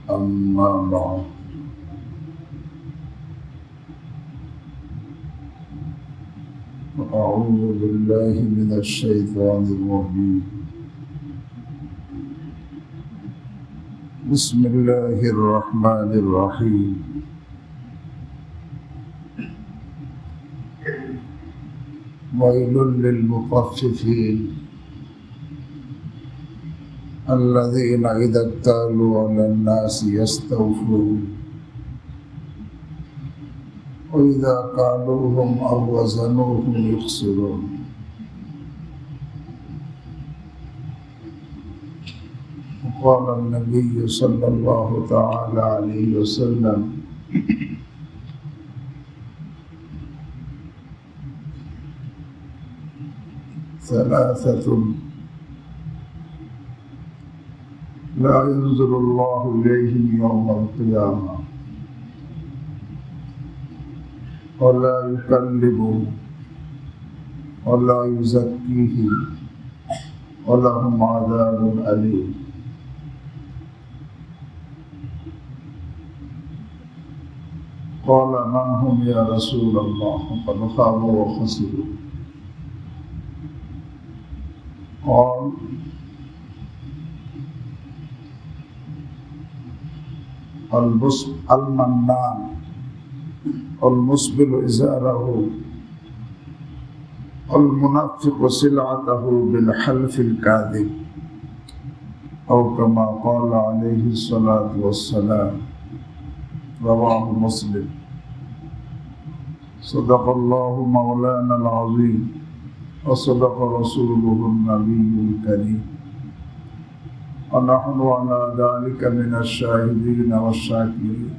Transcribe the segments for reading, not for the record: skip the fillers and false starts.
أما بعد أعوذ بالله من الشيطان الرجيم بسم الله الرحمن الرحيم ويل للمطففين الذين إذا اكتالوا على الناس يستوفون وإذا كالوهم أو وزنوهم يخسرون قال النبي صلى الله تعالى عليه وسلم ثلاثة لا ينظر الله إليهم يوم القيامة ولا يكلمهم ولا يزكيهم ولهم عذاب أليم. قال من هم يا رسول الله؟ قد خابوا وخسروا. قال المنان المسبل إزاره المنفق سلعته بالحلف الكاذب أو كما قال عليه الصلاة والسلام. رواه مسلم. صدق الله مولانا العظيم وصدق رسوله النبي الكريم ونحن على ذلك من الشاهدين والشاكرين.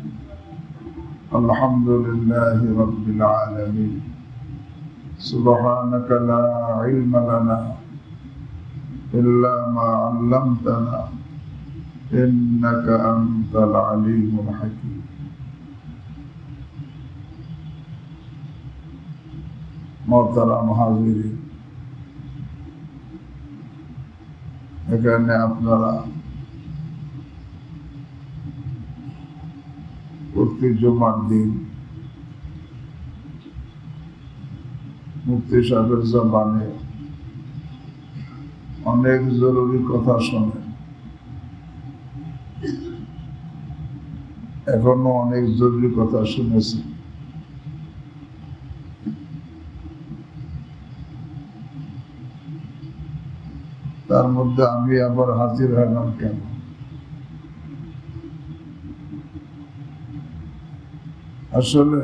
الحمد لله رب العالمين. سبحانك لا علم لنا إلا ما علمتنا إنك أنت العليم الحكيم. محترم হাজিরিন, এখানে আপনারা প্রতি জুমার দিন মুফতি সাহেবের জবানে অনেক জরুরি কথা শোনেন, এখনো অনেক জরুরি কথা শুনেছি। তার মধ্যে আমি আবার হাজির হলাম কেন? আসলে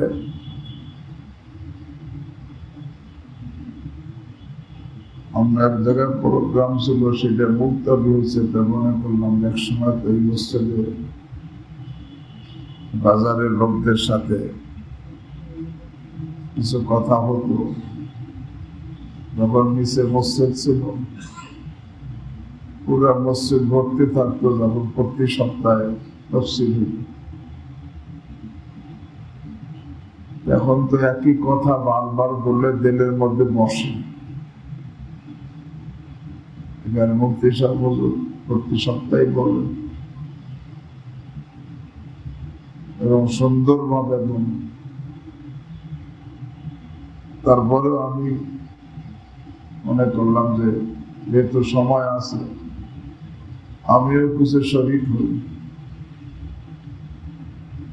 আমরা এক জায়গায় প্রোগ্রাম ছিল, সেটা মুক্তাবি হয়েছে, তা মনে করলাম এক সময় তো এই মসজিদে বাজারের লোকদের সাথে কিছু কথা হতো। যখন নিচে মসজিদ ছিল, পুরা মসজিদ ভর্তি থাকতো, যখন প্রতি সপ্তাহে তফসিল হইত। এখন তো একই কথা বারবার বললে দিলের মধ্যে বসে। এখানে মুফতি সাহেব প্রতি সপ্তাহে বলেন এবং সুন্দরভাবে বলেন। তারপরেও আমি মনে করলাম যে যেহেতু সময় আছে, আমিও কিছু শরীক হই,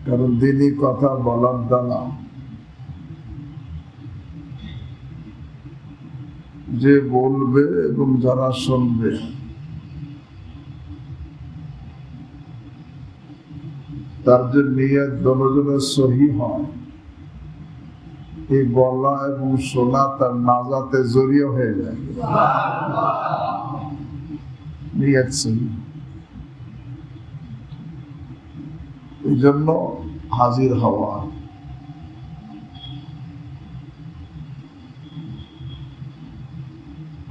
কারণ দিনই কথা বলার দ্বারা যে বলবে এবং যারা শুনবে তার যে নিয়ত দুজনের সহি হয়, এই বলা এবং শোনা তার নাজাতে জড়িয়ে হয়ে যায়। নিয়ত সহি, এই জন্য হাজির হওয়া।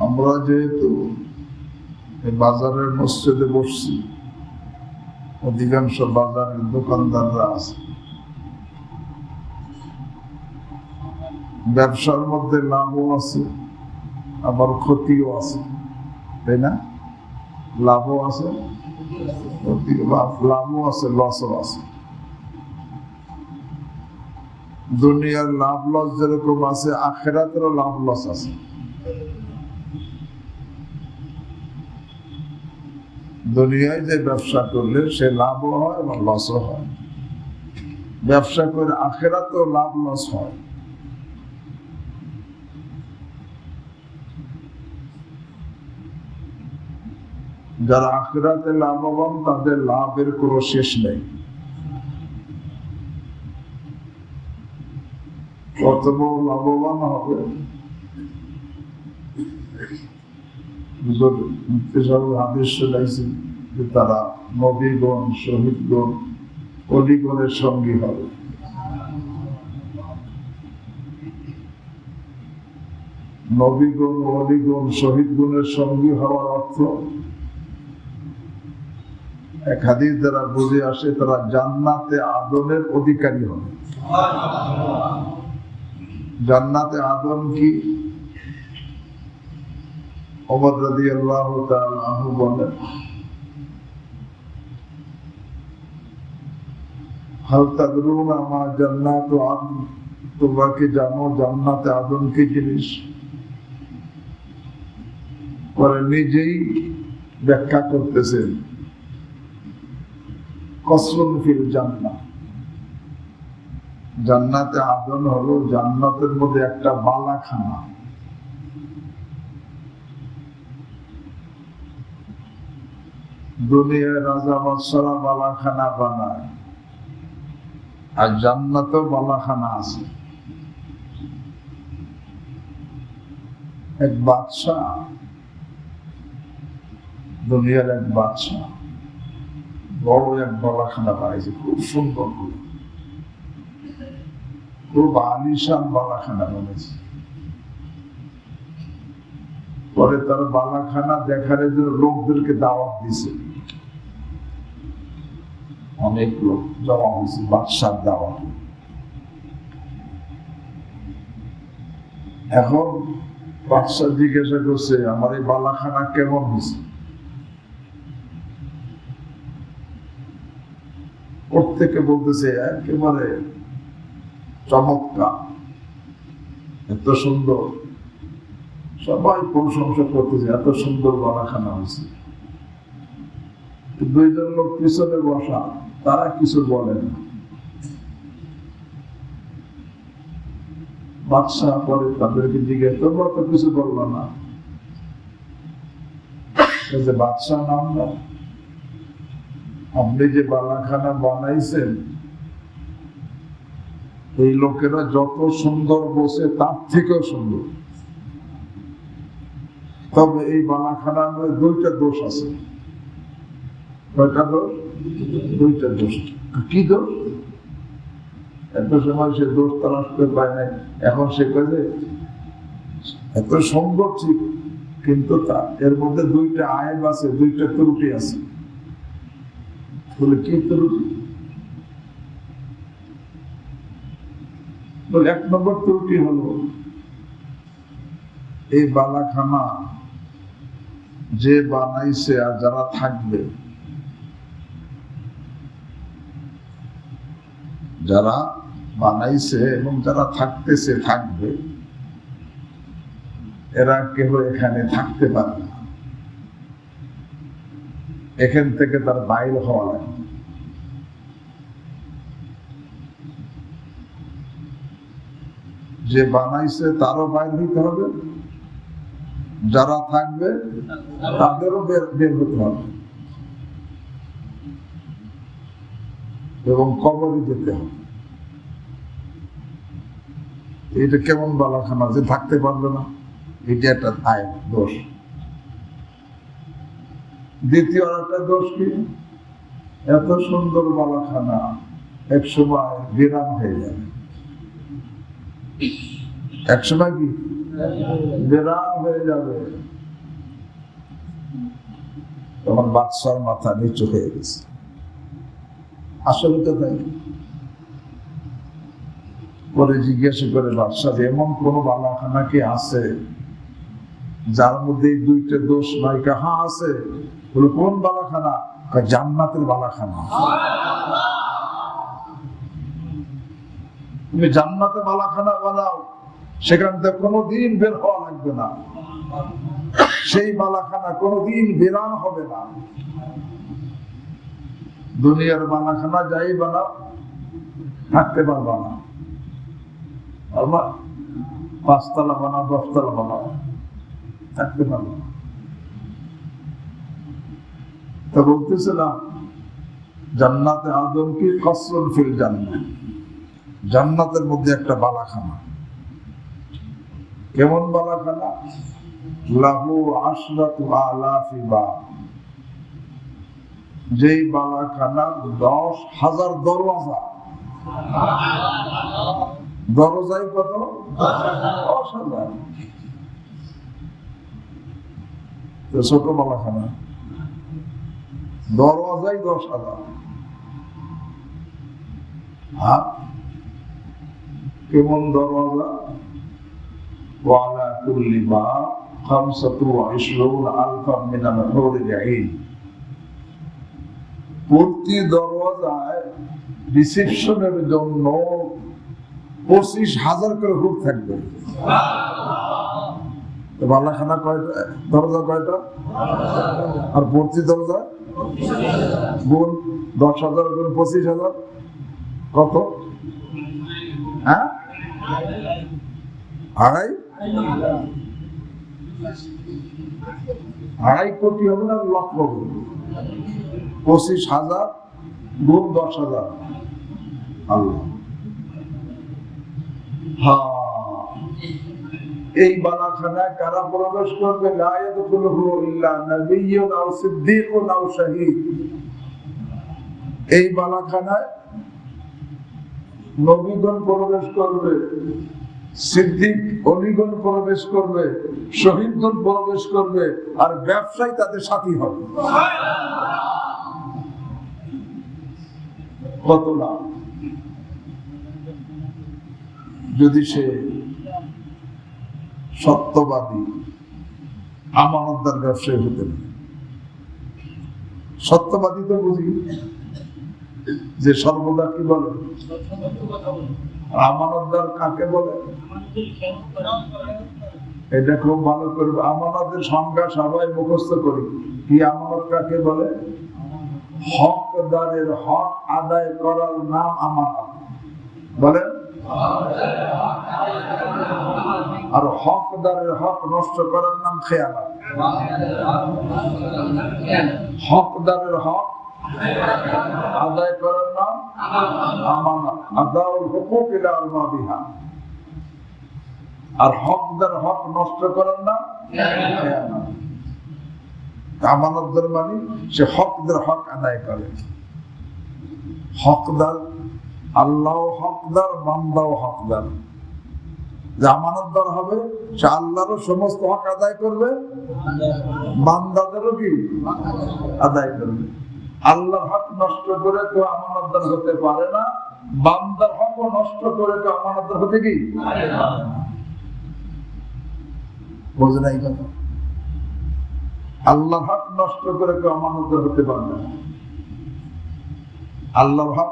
আমরা যেহেতু বাজারের মসজিদে বসছি, অধিকাংশ বাজারের দোকানদাররা আছে, ব্যবসার মধ্যে লাভও আছে আবার ক্ষতিও আছে, তাই না? লাভও আছে, ক্ষতিও লাভও আছে, লসও আছে। দুনিয়ার লাভ লস যেরকম আছে, আখিরাতেরও লাভ লস আছে। দুনিয়ায় যে ব্যবসা করলে সে লাভও হয় এবং লসও হয়, ব্যবসা করে আখিরাতেও লাভ লস হয়। যারা আখিরাতে লাভবান তাদের লাভের কোনো শেষ নেই। কত বড় লাভবান হবে, হাদিস শুনাইছি যে তারা নবীগণ, শহীদগণ, অলিগণের সঙ্গী হবে। নবীগণ, অলিগণ, শহীদগণের সঙ্গী হওয়ার অর্থ এক হাদিস দ্বারা বুঝে আসে তারা জান্নাতে আদনের অধিকারী হবে। জান্নাতে আদন কি? ওমর রাদিয়াল্লাহু তাআলা আনহু বলেন, হাল তাদরুনা মা জান্নাতু আদন, তোমরা কি জানো জান্নাতে আদন কি জিনিস? পরে নিজেই ব্যাখ্যা করতেছেন, কসরুন ফিল জান্নাহ, জান্নাতে আদন হলো জান্নাতের মধ্যে একটা বালাখানা। দুনিয়ায় রাজা বাদশারা বালাখানা বানায়, আর জান্নাতেও বালাখানা আছে। এক বাদশা, দুনিয়ার এক বাদশা বড় এক বালাখানা বানাইছে, খুব সুন্দর করে, খুব আলিশান বালাখানা বানিয়েছে। পরে তার বালাখানা দেখার জন্য লোকদেরকে দাওয়াত দিছে, অনেক লোক জমা হয়েছে বাদশার দাওয়াত। এখন বাদশা জিজ্ঞাসা করছে, আমার এই বালাখানা কেমন হয়েছে? প্রত্যেকে বলতেছে একেবারে চমৎকার, এত সুন্দর। সবাই প্রশংসা করতেছে, এত সুন্দর বালাখানা হয়েছে। দুইজন লোক পিছনে বসা, তারা কিছু বলে না। বাদশা পরে তাদেরকে জিজ্ঞেস, তোমরা তো কিছু বললো না। বাদশা নাম না, আপনি যে বালাখানা বানাইছেন এই লোকেরা যত সুন্দর বসে তার থেকেও সুন্দর। তবে এই বালাখানার মধ্যে দুইটা দোষ আছে। কয়টা দোষ? দুইটা দোষ। কি দোষ? এত সময় সে দোষ তালাশ করে পায় নাই, এখন সে কাজে এত সুন্দর ঠিক, কিন্তু তা এর মধ্যে দুইটা আইব আছে, দুইটা ত্রুটি আছে। বলে কি ত্রুটি? বলে এক নম্বর ত্রুটি হলো এই বালাখানা যে বানাইছে আর যারা থাকবে, যারা বানাইছে এবং যারা থাকতেছে থাকবে, এরা কেউ এখানে থাকতে পারে না, এখান থেকে তার বাইরে হওয়া লাগে। যে বানাইছে তারও বাইর হইতে হবে, যারা থাকবে তাদেরও বের হতে হবে, এবং কবরে যেতে হবে। এটা কেমন বালাখানা যে থাকতে পারবে না, এটা একটা আইন দোষ। দ্বিতীয় একটা দোষ কি, এত সুন্দর বালাখানা এক সময় বিরাম হয়ে যাবে। এক সময় কি বিরাম হয়ে যাবে, তখন বাদশার মাথা নিচু হয়ে গেছে। আসলে তো তাই। পরে জিজ্ঞাসা করে বাদশা, এমন কোন বালাখানা কি আছে যার মধ্যে দুইটা দোষ নাই? হ্যাঁ আছে। বলে কোন বালাখানা? জান্নাতের বালাখানা। তুমি জান্নাতে বালাখানা বানাও, সেখান থেকে কোনোদিন বের হওয়া লাগবে না, সেই বালাখানা কোনোদিন বেরান হবে না। দুনিয়ার বালাখানা যাই বানাও থাকতে পারবা না, 5 তলা বানাও 10 তলা বানাও থাকতে পারবা না। তো বলতেছিলাম জান্নাতে আদম কি কসরুন ফিল জান্নাত, জান্নাতের মধ্যে একটা বালাখানা। কেমন বালাখানা? লাহু আশরাতু আলাফি বাব, যেই বালাখানা 10,000 দরওয়াজা। দরজাই কত? 10,000। ছোট বালাখানা, দরওয়াজাই 10,000। হ্যাঁ, কেমন দরওয়াজা? ওয়ালা কুল্লি বাব 25,000 মিনাল হুরিল আইন। প্রতি দরওয়াজায় রিসেপশনের জন্য 25,000 করে হুর থাকবে। বালাখানা কয়টা? দরজা কয়টা? আর প্রতি দরজা গুণ 10,000 গুণ 25,000 কত? হ্যাঁ, 2.5 কোটি হবে না, লক্ষ হবে। 25,000 গুণ 10,000। আল্লাহ, হ্যাঁ, এই বালাখানায় কারা প্রবেশ করবে? লা ইয়াদখুলুহু ইল্লা নাবিয়্যুন আও সিদ্দীকুন আও শাহীদ। এই বালাখানায় নবীগণ প্রবেশ করবে, সিদ্দিক অলিগণ প্রবেশ করবে, শহীদগণ প্রবেশ করবে, আর ব্যবসায়ী তাদের সাথী হবে। কত লাভ যদি সে সত্যবাদী আমানতদার ব্যবসায়ী হতে পারে। সত্যবাদী তো বুঝি যে সর্বদা কি বলে, আমানতদার কাকে বলে? এটা খুব ভালো করবে। আমানতের সংজ্ঞা সবাই মুখস্থ করি। কি আমানত কাকে বলে? হকদারের হক আদায় করার নাম আমানত। বলেন। আর হকদারের হক নষ্ট করার নাম খেয়ানত। হকদারের হক আদায় করার নাম আমানত। আদাউল হুকুক ইলা আরবাবিহা। আর হকদার হক নষ্ট করার নাম খেয়ানত। আমানতদার মানে সে হকদার হক আদায় করে। হকদার, আল্লাহ হকদার, বান্দাও হকদার। যে আমানতদার হবে সে আল্লাহরও সমস্ত হক আদায় করবে, বান্দাদেরও কি আদায় করবে। আল্লাহর হক নষ্ট করে কেউ আমানতদার হতে পারে না, বান্দার হকও নষ্ট করে কেউ আমানতদার হতে কি পারে না। বোঝে না এই কথা? আল্লাহর হক নষ্ট করে কেউ আমানতদার হতে পারবে না। আল্লাহর হক,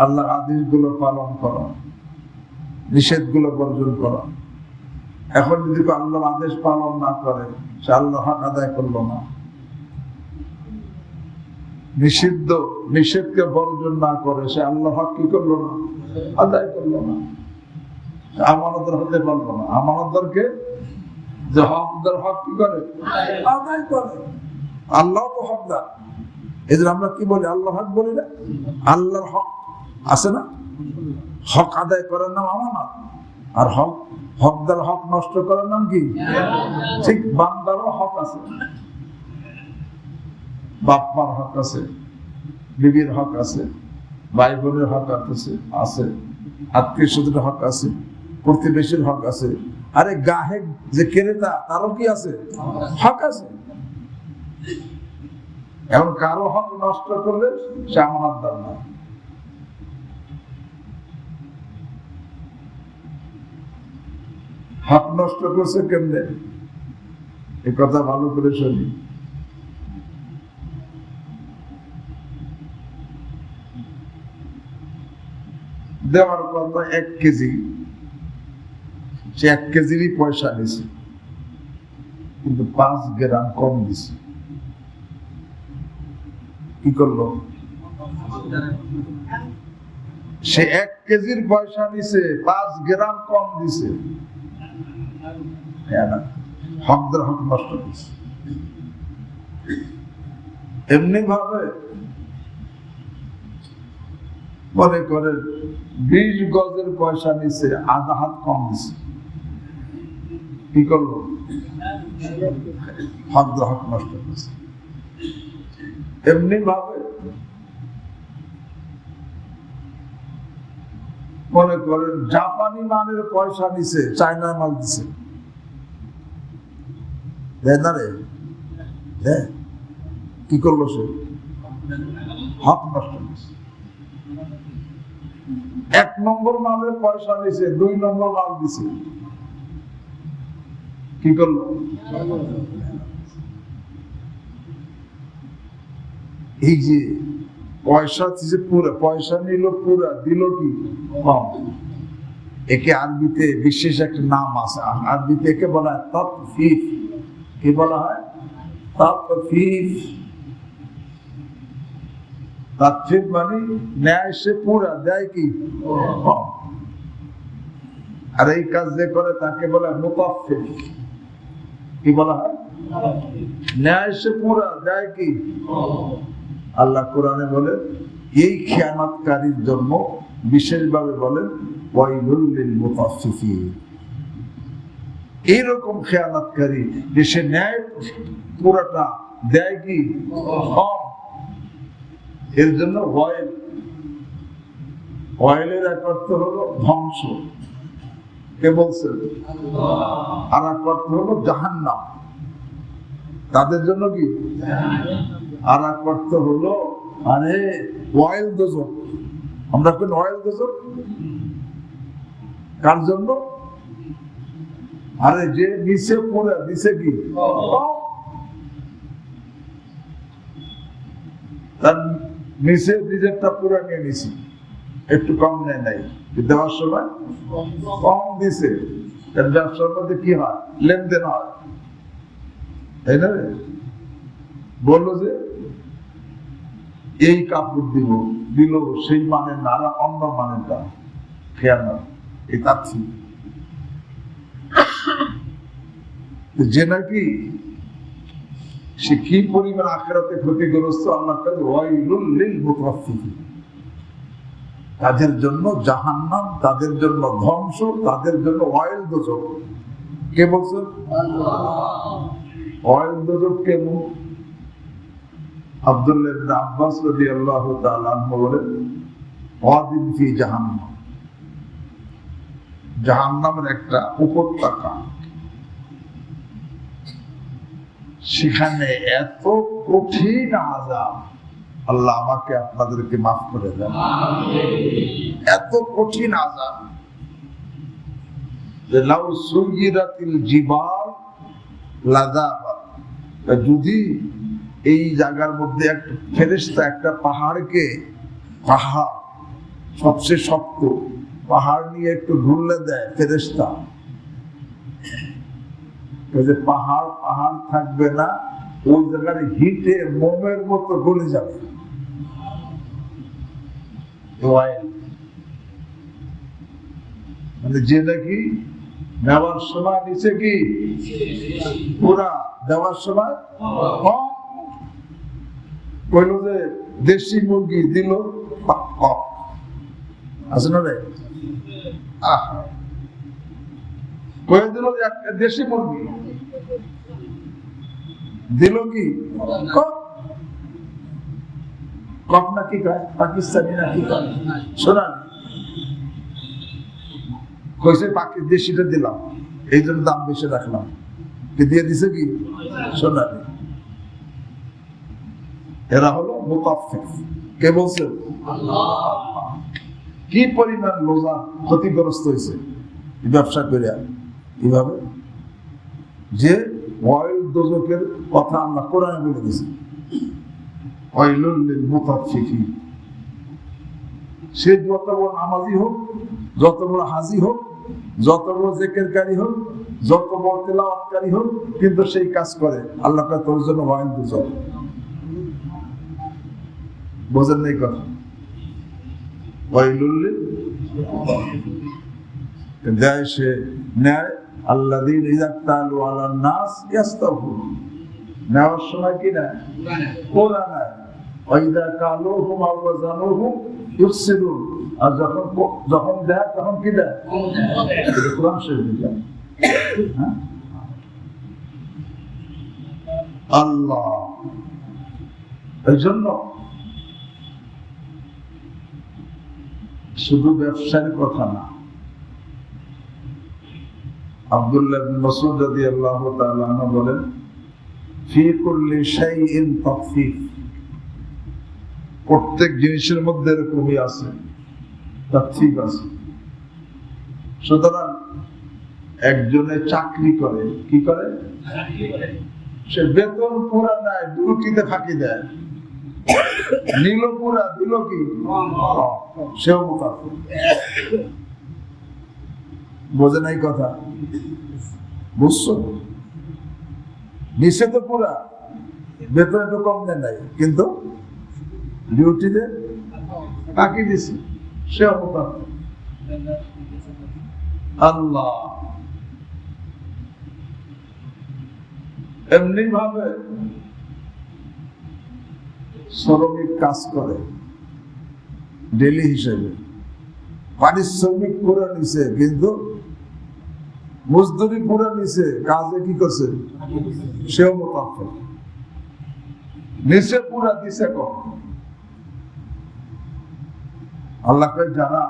আল্লাহর আদেশগুলো পালন করা, নিষেধগুলো বর্জন করা। এখন যদি কেউ আল্লাহর আদেশ পালন না করে সে আল্লাহর হক আদায় করলো না। নিষেধকে বর্জন না করে সে আল্লাহর হক কি করলো না? আদায় করলো না। আমানতদার হতে পারলো না। আমানতদারকে যে হকদার হক কি করে? আদায় করে। আল্লাহ তো হকদার। এই জন্য আমরা কি বলি? আল্লাহ হক বলি না? আল্লাহর হক আছে না? হক আদায় করার নাম আমানত। আর হকদার হক নষ্ট করার নাম কি? ঠিক বান্দারও হক আছে। বাপ মার হক আছে, বিবির হক আছে, ভাই বোনের হক আছে, আত্মীয় স্বজনের হক আছে, প্রতিবেশীর হক আছে। আরে গাহেক যে ক্রেতা তারও কি আছে? হক আছে। এখন কারো হক নষ্ট করলে সে আমানতদার না। হক নষ্ট করছে কেমনে? এই কথা ভালো করে শুনি। দেওয়ার কথা 1 কেজি, সে 1 কেজিরই পয়সা নিছে, কিন্তু 5 গ্রাম কম দিছে। কি করলো? সে 1 কেজির পয়সা নিছে, 5 গ্রাম কম দিছে, হকদের হক নষ্ট দিছে। এমনি ভাবে মনে করেন 20 গজের পয়সা নিছে, আধা হাত কম দিছে, কি করলো? হকদের হক নষ্ট দিছে। এমনি ভাবে মনে করেন জাপানি মানের পয়সা নিছে, চায়নার মাল দিছে, না রে, কি করলো? সে হক নষ্ট দিছে। 1 নম্বর মালের পয়সা নিছে, 2 নম্বর মাল দিছে, কি করলো? এই যে পয়সা পুরা, পয়সা নিল পুরা, দিল কি কম। একে আরবিতে বিশেষ একটা নাম আছে, আরবিতে একে বলা হয় তাতফিফ। কি বলা হয়? তাতফিফ। তাতফিফ মানে ন্যায় সে পুরা, দেয় কি কম। আর এই কাজ যে করে তাকে বলা হয় মুতাফফিফ। কি বলা হয়? ন্যায় সে পুরা, দেয় কি। আল্লাহ কোরআনে বলেন এই খেয়ানতকারীর জন্য বিশেষভাবে বলেন ওয়াইলুল লিল মুতাফফিফিন। এইরকম খেয়ানতকারী যে সে ন্যায় পুরাটা, দেয় কি কম, এর জন্য ওয়াইল। ওয়াইলের এক অর্থ হলো ধ্বংস, কে বলছেন? আর এক অর্থ হলো জাহান্নাম, তাদের জন্য কি। আর এক অর্থ হলো আরে ওয়াইল দোজখ। আমরা কোন ওয়াইল দোজখ কার জন্য? আরে যে নিচে পড়ে নিচে কি তার নিচে নিজেরটা পুরো নিয়ে নিছি, একটু কম নেয় নাই, দেওয়ার সময় কম দিছে। ব্যবসার মধ্যে কি হয়? লেনদেন হয়, তাই না? বললো যে এই কাপড় দিব, দিল সেই মানের না, অন্য মানেরটা খেয়াল। এই তাচ্ছি যে নাকি সে কি পরিমাণ আখিরাতে ক্ষতিগ্রস্ত, আল্লাহ কাছে ওয়াইলুল লিল মুতাফফিফিন। তাদের জন্য জাহান্নাম, তাদের জন্য ধ্বংস, তাদের জন্য ওয়াইল দোজখ। কে বলছেন? ওয়াইল দোজখ কেমন? আব্দুল্লাহ ইবনে আব্বাস রাদিয়াল্লাহু তাআলা আনহু বলেন ওয়াদিন ফি জাহান্নাম, জাহান্নামের একটা উপত্যকা, সেখানে এত কঠিন আযাব, আল্লাহ আমাকে আপনাদেরকে মাফ করে দেন, এত কঠিন আযাব যে লাউ সুয়িরাতিল জিবাল লাযাবাত। যদি এই জায়গার মধ্যে একটা ফেরেশতা একটা পাহাড়কে, পাহাড় সবচেয়ে শক্ত পাহাড় নিয়ে একটু ঘুরলে দেয় ফেরেশতা, যে পাহাড় পাহাড় থাকবে না, ওই জায়গার হিটে মোমের মতো গলে যাবে। মানে যে নাকি নেওয়ার সময় নিচে কি পুরা, দেওয়ার সময় কম। কইল যে দেশি মুরগি দিল কম, আছে না রে? কয়ে দিল দেশি মুরগি, দিল কি কম। কম না কি কয়? পাকিস্তানি না কি কয়? শোনান, কইছে পাকি দেশিটা দিলাম, এই জন্য দাম বেশি রাখলাম, দিয়ে দিছে কি সোনালি। এরা হলো মুতাফফিফ। কে বলছেন? কি পরিমাণ লোজা ক্ষতিগ্রস্ত হয়েছে ব্যবসা করে কিভাবে, যে ওয়াইল দোজখের কথা আল্লাহ কোরআনে বলে দিয়েছে ওয়াইলুল লিল মুতাফফিফিন। সে যত বড় নামাজি হোক, যত বড় হাজি হোক, যত বড় জিকিরকারী হোক, যত বড় তেলাওয়াতকারী হোক, কিন্তু সেই কাজ করে, আল্লাহ কয় তোর জন্য ওয়াইল দুজক। বোঝেন নাই কথা? ওয়াইলুল্লিল দেয় সে ন্যায়, আল্লাযীনা ইযা তালু আলান নাস ইস্তাউফুন, নেওয়ার সময় কি না ওরা নেয়, ওয়াইদা কালুহুম আও ওয়াজানুহুম ইউফসিরুন, আর যখন দেয় তখন কি দেয়? এটা কোরআন শরীফে যায়। আল্লাহ এই জন্য শুধু ব্যবসার কথা না। আব্দুল্লাহ ইবনে মাসউদ রাদিয়াল্লাহু তাআলা আনহু বলেন, ফি কুল্লি শাইইন তাফসীর, প্রত্যেক জিনিসের মধ্যে এরকমই আছে, তাফসীর আছে। সুতরাং একজনে চাকরি করে, কি করে? সে বেতন পুরা নেয়, দুর্নীতিতে ফাঁকি দেয়, নিল পুরা, দিল কি? সেও মুকাফির। বোঝে নাই কথা? বুঝছো? নিচে তো পুরা, বেতন একটু কম দেয় নাই, কিন্তু ডিউটিতে ফাঁকি দিছে, সেও মুকাফির। আল্লাহ এমনি ভাবে শ্রমিক কাজ করে ডেলি হিসেবে, পারিশ্রমিক পুরো নিছে, কিন্তু মজদুরি পুরো নিছে, কাজে কি করছে? সেও মুকাফির। নিচে পুরা, দিছে কম। আল্লাহ কয় যারা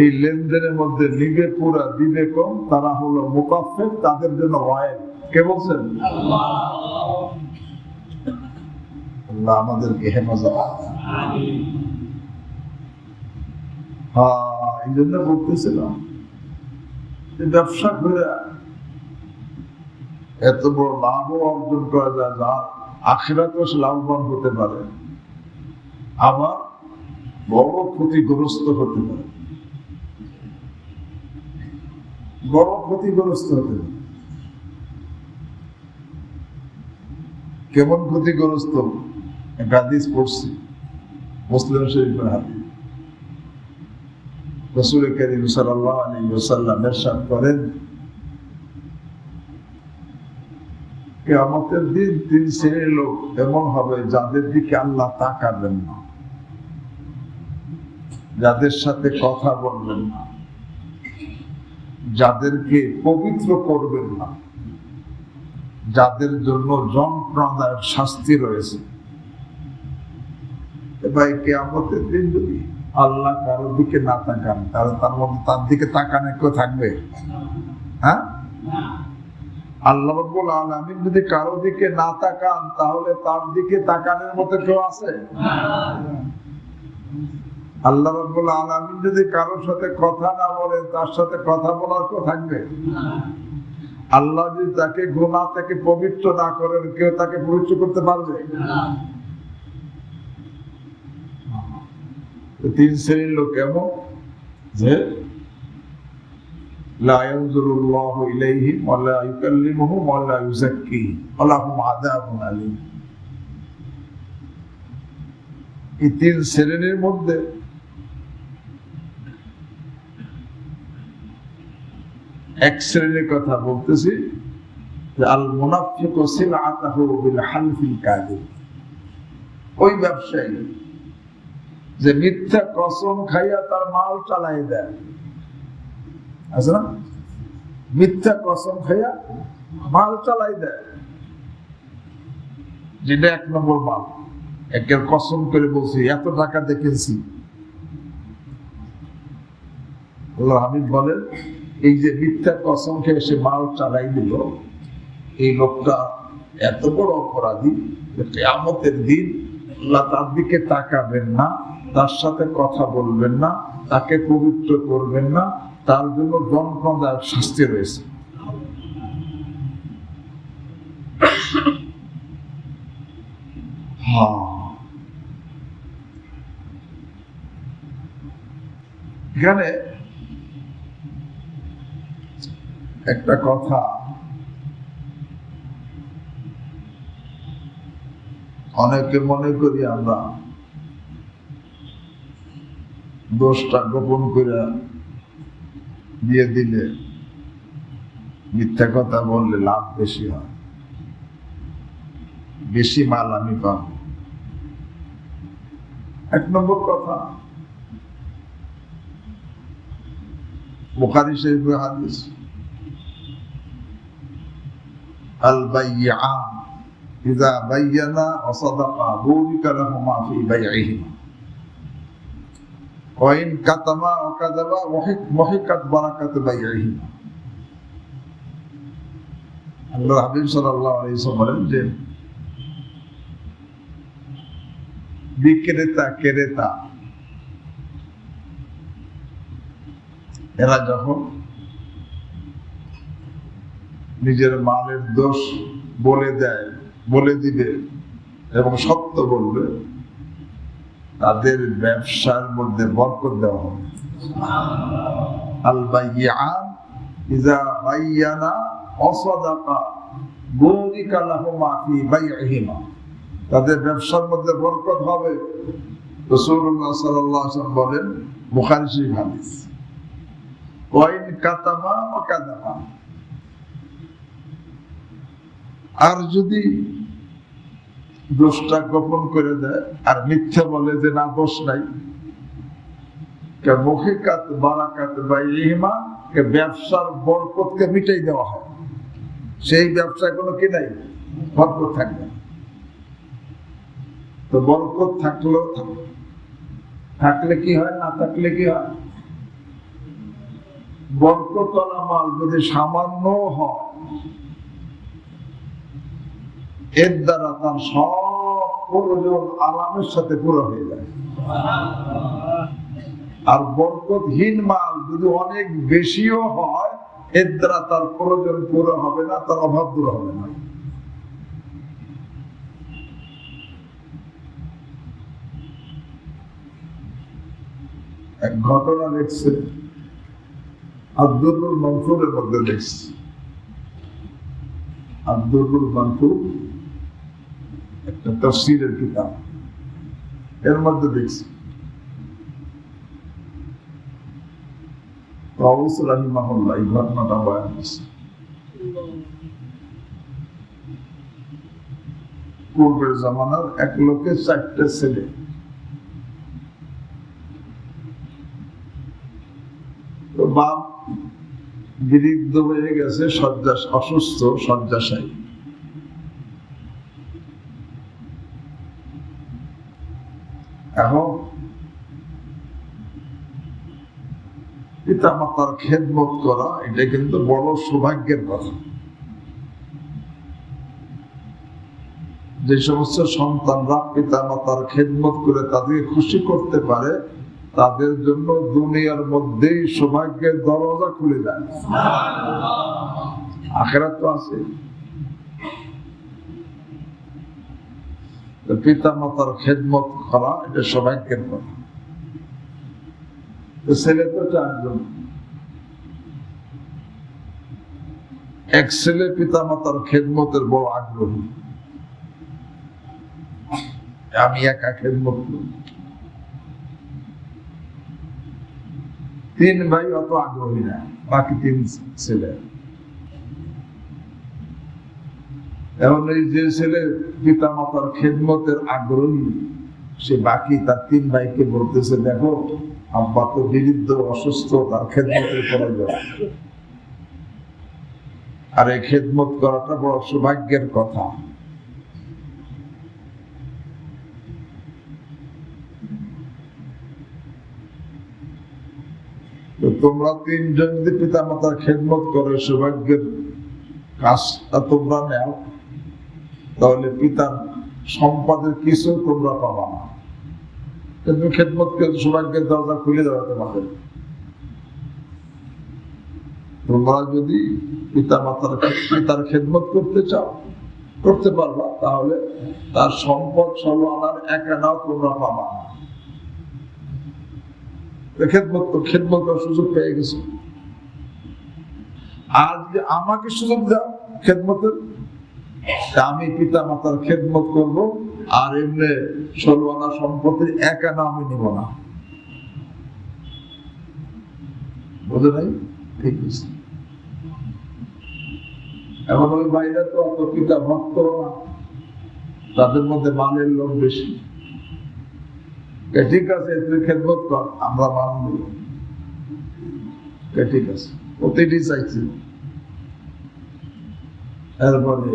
এই লেনদেনের মধ্যে নিবে পুরা, দিবে কম, তারা হলো মুকাফির, তাদের জন্য ওয়াইল। কে বলছেন? আল্লাহ আমাদেরকে হেফাজত। হ্যাঁ, এই জন্য বলতেছিলাম যে ব্যবসা করে এত বড় লাভ অর্জন করা যায়, যার আখিরাতেও সে লাভবান হতে পারে, আবার বড় ক্ষতিগ্রস্ত হতে পারে, বড় ক্ষতিগ্রস্ত হতে পারে। কেমন ক্ষতিগ্রস্ত? হাদিস পড়ছি, মুসলিম শরীফের হাদিস। রাসূল কারীম সাল্লাল্লাহু আলাইহি ওয়াসাল্লাম ইরশাদ করেন, কিয়ামতের দিন তিন শ্রেণীর লোক এমন হবে যাদের দিকে আল্লাহ তাকাবেন না, যাদের সাথে কথা বলবেন না, যাদেরকে পবিত্র করবেন না, যাদের জন্য যন্ত্রণাদায়ক শাস্তি রয়েছে। ভাই, কিয়ামতের দিন যদি আল্লাহ কারোর দিকে না তাকান, তাহলে তার মধ্যে তার দিকে তাকানো কেউ থাকবে? হ্যাঁ, আল্লাহ রাব্বুল আলামিন যদি কারো দিকে না তাকান, তাহলে তার দিকে তাকানোর মতো কেউ আছে? আল্লাহ রাব্বুল আলামিন যদি কারোর সাথে কথা না বলেন, তার সাথে কথা বলার কেউ থাকবে? আল্লাহ যদি তাকে গুনাহ থেকে পবিত্র না করেন, কেউ তাকে পবিত্র করতে পারবে? তিন শ্রেণীর লোক এমন যে লা ইয়ানজুরুল্লাহু ইলাইহিম ওয়া লা ইউকাল্লিমুহুম ওয়া লা ইউযাক্কিহিম ওয়া লাহুম আযাবুন আলীম। এই তিন শ্রেণীর মধ্যে এক শ্রেণীর কথা বলতেছি, যে আল মুনাফিকু সিলআতুহু বিল হালফিল কাযিব। ওই ব্যবসায়ী যে মিথ্যা কসম খাইয়া তার মাল চালাই দেয়, আছে না? মিথ্যা কসম খাইয়া মাল চালাই দেয়, যেটা এক নম্বর মাল। একের কসম করে বলছি এত টাকা দেখেছি। আল্লাহ হাবিব বলেন, এই যে মিথ্যা কসম খেয়ে সে মাল চালাই দিল, এই লোকটা এত বড় অপরাধী, কিয়ামতের দিন আল্লাহ তার দিকে তাকাবেন না, তার সাথে কথা বলবেন না, তাকে পবিত্র করবেন না, তার জন্য যন্ত্রণাদায়ক শাস্তি রয়েছে। এখানে একটা কথা অনেকে মনে করি আমরা দোষটা গোপন করে দিয়ে দিলে, মিথ্যা কথা বললে লাভ বেশি হয়, বেশি মাল আমি পাব। এক নম্বর কথা, বুখারী শরীফের হাদিস, আল বাইয়ান ইযা বায়্যানা ওয়া সাদাকা বুরিকা লাহুমা ফি বাইইহিমা ওয়া ইন কাতামা ওয়া কাযাবা মুহিকাত বারাকাতু বাইইহিমা। আল্লাহর হাবিব সাল্লাল্লাহু আলাইহি ওয়াসাল্লাম বলেন যে বিক্রেতা ক্রেতা এরা যখন নিজের মালের দোষ বলে দিবে এবং সত্য বলবে, তাদের ব্যবসার মধ্যে বরকত দেওয়া হবে। আল বাইয়ান ইযা বায়্যানা ওয়া সাদাকা বুরিকা লাহুমা ফি বাইইহিমা, তাদের ব্যবসার মধ্যে বরকত হবে। রাসূলুল্লাহ সাল্লাল্লাহু আলাইহি ওয়াসাল্লাম বলেন, বুখারী শরীফ হাদিস, ওয়া ইন কাতামা ওয়া কাযাবা, আর যদি দোষটা গোপন করে দেয় আর মিথ্যা বলে যে না দোষ নাই, মুহিকাত বারাকাত বাইইহিমা, ব্যবসার বরকতকে মিটাই দেওয়া হয়, সেই ব্যবসায় কোনো কি নাই, বরকত থাকবে। তো বরকত থাকলে কি হয়, না থাকলে কি হয়? বরকতওয়ালা মাল যদি সামান্য হয়, এর দ্বারা তার সব প্রয়োজন আরামের সাথে পুরো হয়ে যায়। আর বরকতহীন মাল যদি অনেক বেশিও হয়, এর দ্বারা তার প্রয়োজন পুরো হবে না, তার অভাব দূর হবে না। এক ঘটনা দেখছে আব্দুল মনসুরের মধ্যে, দেখছি আব্দুল মনসুর একটা তাফসীরের কিতাব, এর মধ্যে দেখছি তাউস রাহিমাহুল্লাহ এই ঘটনাটা বয়ান করছে। পূর্বের জামানার এক লোকের 4টা ছেলে, তো বাপ বৃদ্ধ হয়ে গেছে, অসুস্থ, শয্যাশায়ী। এখন পিতা মাতার খেদমত করা, এটা কিন্তু বড় সৌভাগ্যের কথা। যে সমস্ত সন্তানরা পিতা মাতার খেদমত করে তাদেরকে খুশি করতে পারে, তাদের জন্য দুনিয়ার মধ্যেই সৌভাগ্যের দরজা খুলে যায়। আখিরাত তো আছে। পিতা মাতার খেদমত করা এটা সৌভাগ্যের কথা। ছেলে তো 4 জন, এক ছেলে পিতা মাতার খেদমতের বড় আগ্রহী, আমি একা খেদমত করি। 3 ভাই অত আগ্রহী না, বাকি 3 ছেলে। এখন এই যে ছেলে পিতা মাতার খেদমতের আগ্রহী, সে বাকি তার 3 ভাইকে বলতেছে, দেখো আব্বা তো বৃদ্ধ, অসুস্থ, তার খেদমতের প্রয়োজন, আর এই খেদমত করাটা বড় সৌভাগ্যের কথা। তো তোমরা 3 জন যদি পিতা মাতার খেদমত করো, সৌভাগ্যের কাজটা তোমরা নেও, তাহলে পিতার সম্পদের কিছু তোমরা পাবা না। তুমি খেদমত করে সৌভাগ্যের দরজা খুলে দেওয়া তোমাদের। তোমরা যদি পিতার খেদমত করতে চাও, করতে পারবা, তাহলে তার সম্পদ সর্ব আনার 1 আনাও তোমরা পাবা না। খেদমত সুযোগ পেয়ে গেছে। আর যে আমাকে সুযোগ দাও খেদমতের, আমি পিতা মাতার খেদমত করব, আর এমনি 16 আনা সম্পত্তির 1 আনা আমি নিব না। বুঝে নাই? ঠিক আছে। এখন ওই ভাইরা তো অত পিতা ভক্ত না, তাদের মধ্যে মানের লোক বেশি। ঠিক আছে, তুই খেদমত কর, আমরা মানব, ঠিক আছে, প্রতিটি চাইছি। এরপরে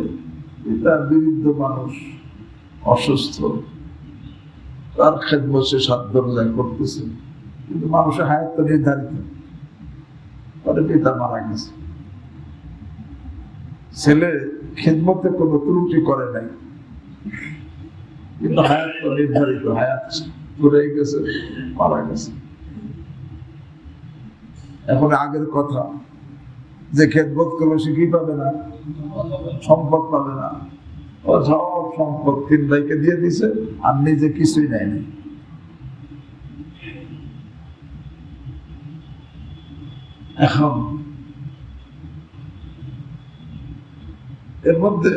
তার বিরুদ্ধ মানুষ অসুস্থ, তার খেদমত সে সাধ্য অনুযায়ী করতেছে, কিন্তু মানুষের হায়াত তো নির্ধারিত। পরে পিতা মারা গেছে, ছেলে খেদমতে কোনো ত্রুটি করে নাই, কিন্তু হায়াত তো নির্ধারিত, হায়াত ঘুরে গেছে, মারা গেছে। এখন আগের কথা, যে খেদমত করবে সে কি পাবে না? সম্পদ পাবে না। ও সব সম্পদ 3 ভাইকে দিয়ে দিছে, আর নিজে কিছুই নেয়নি। এখন এর মধ্যে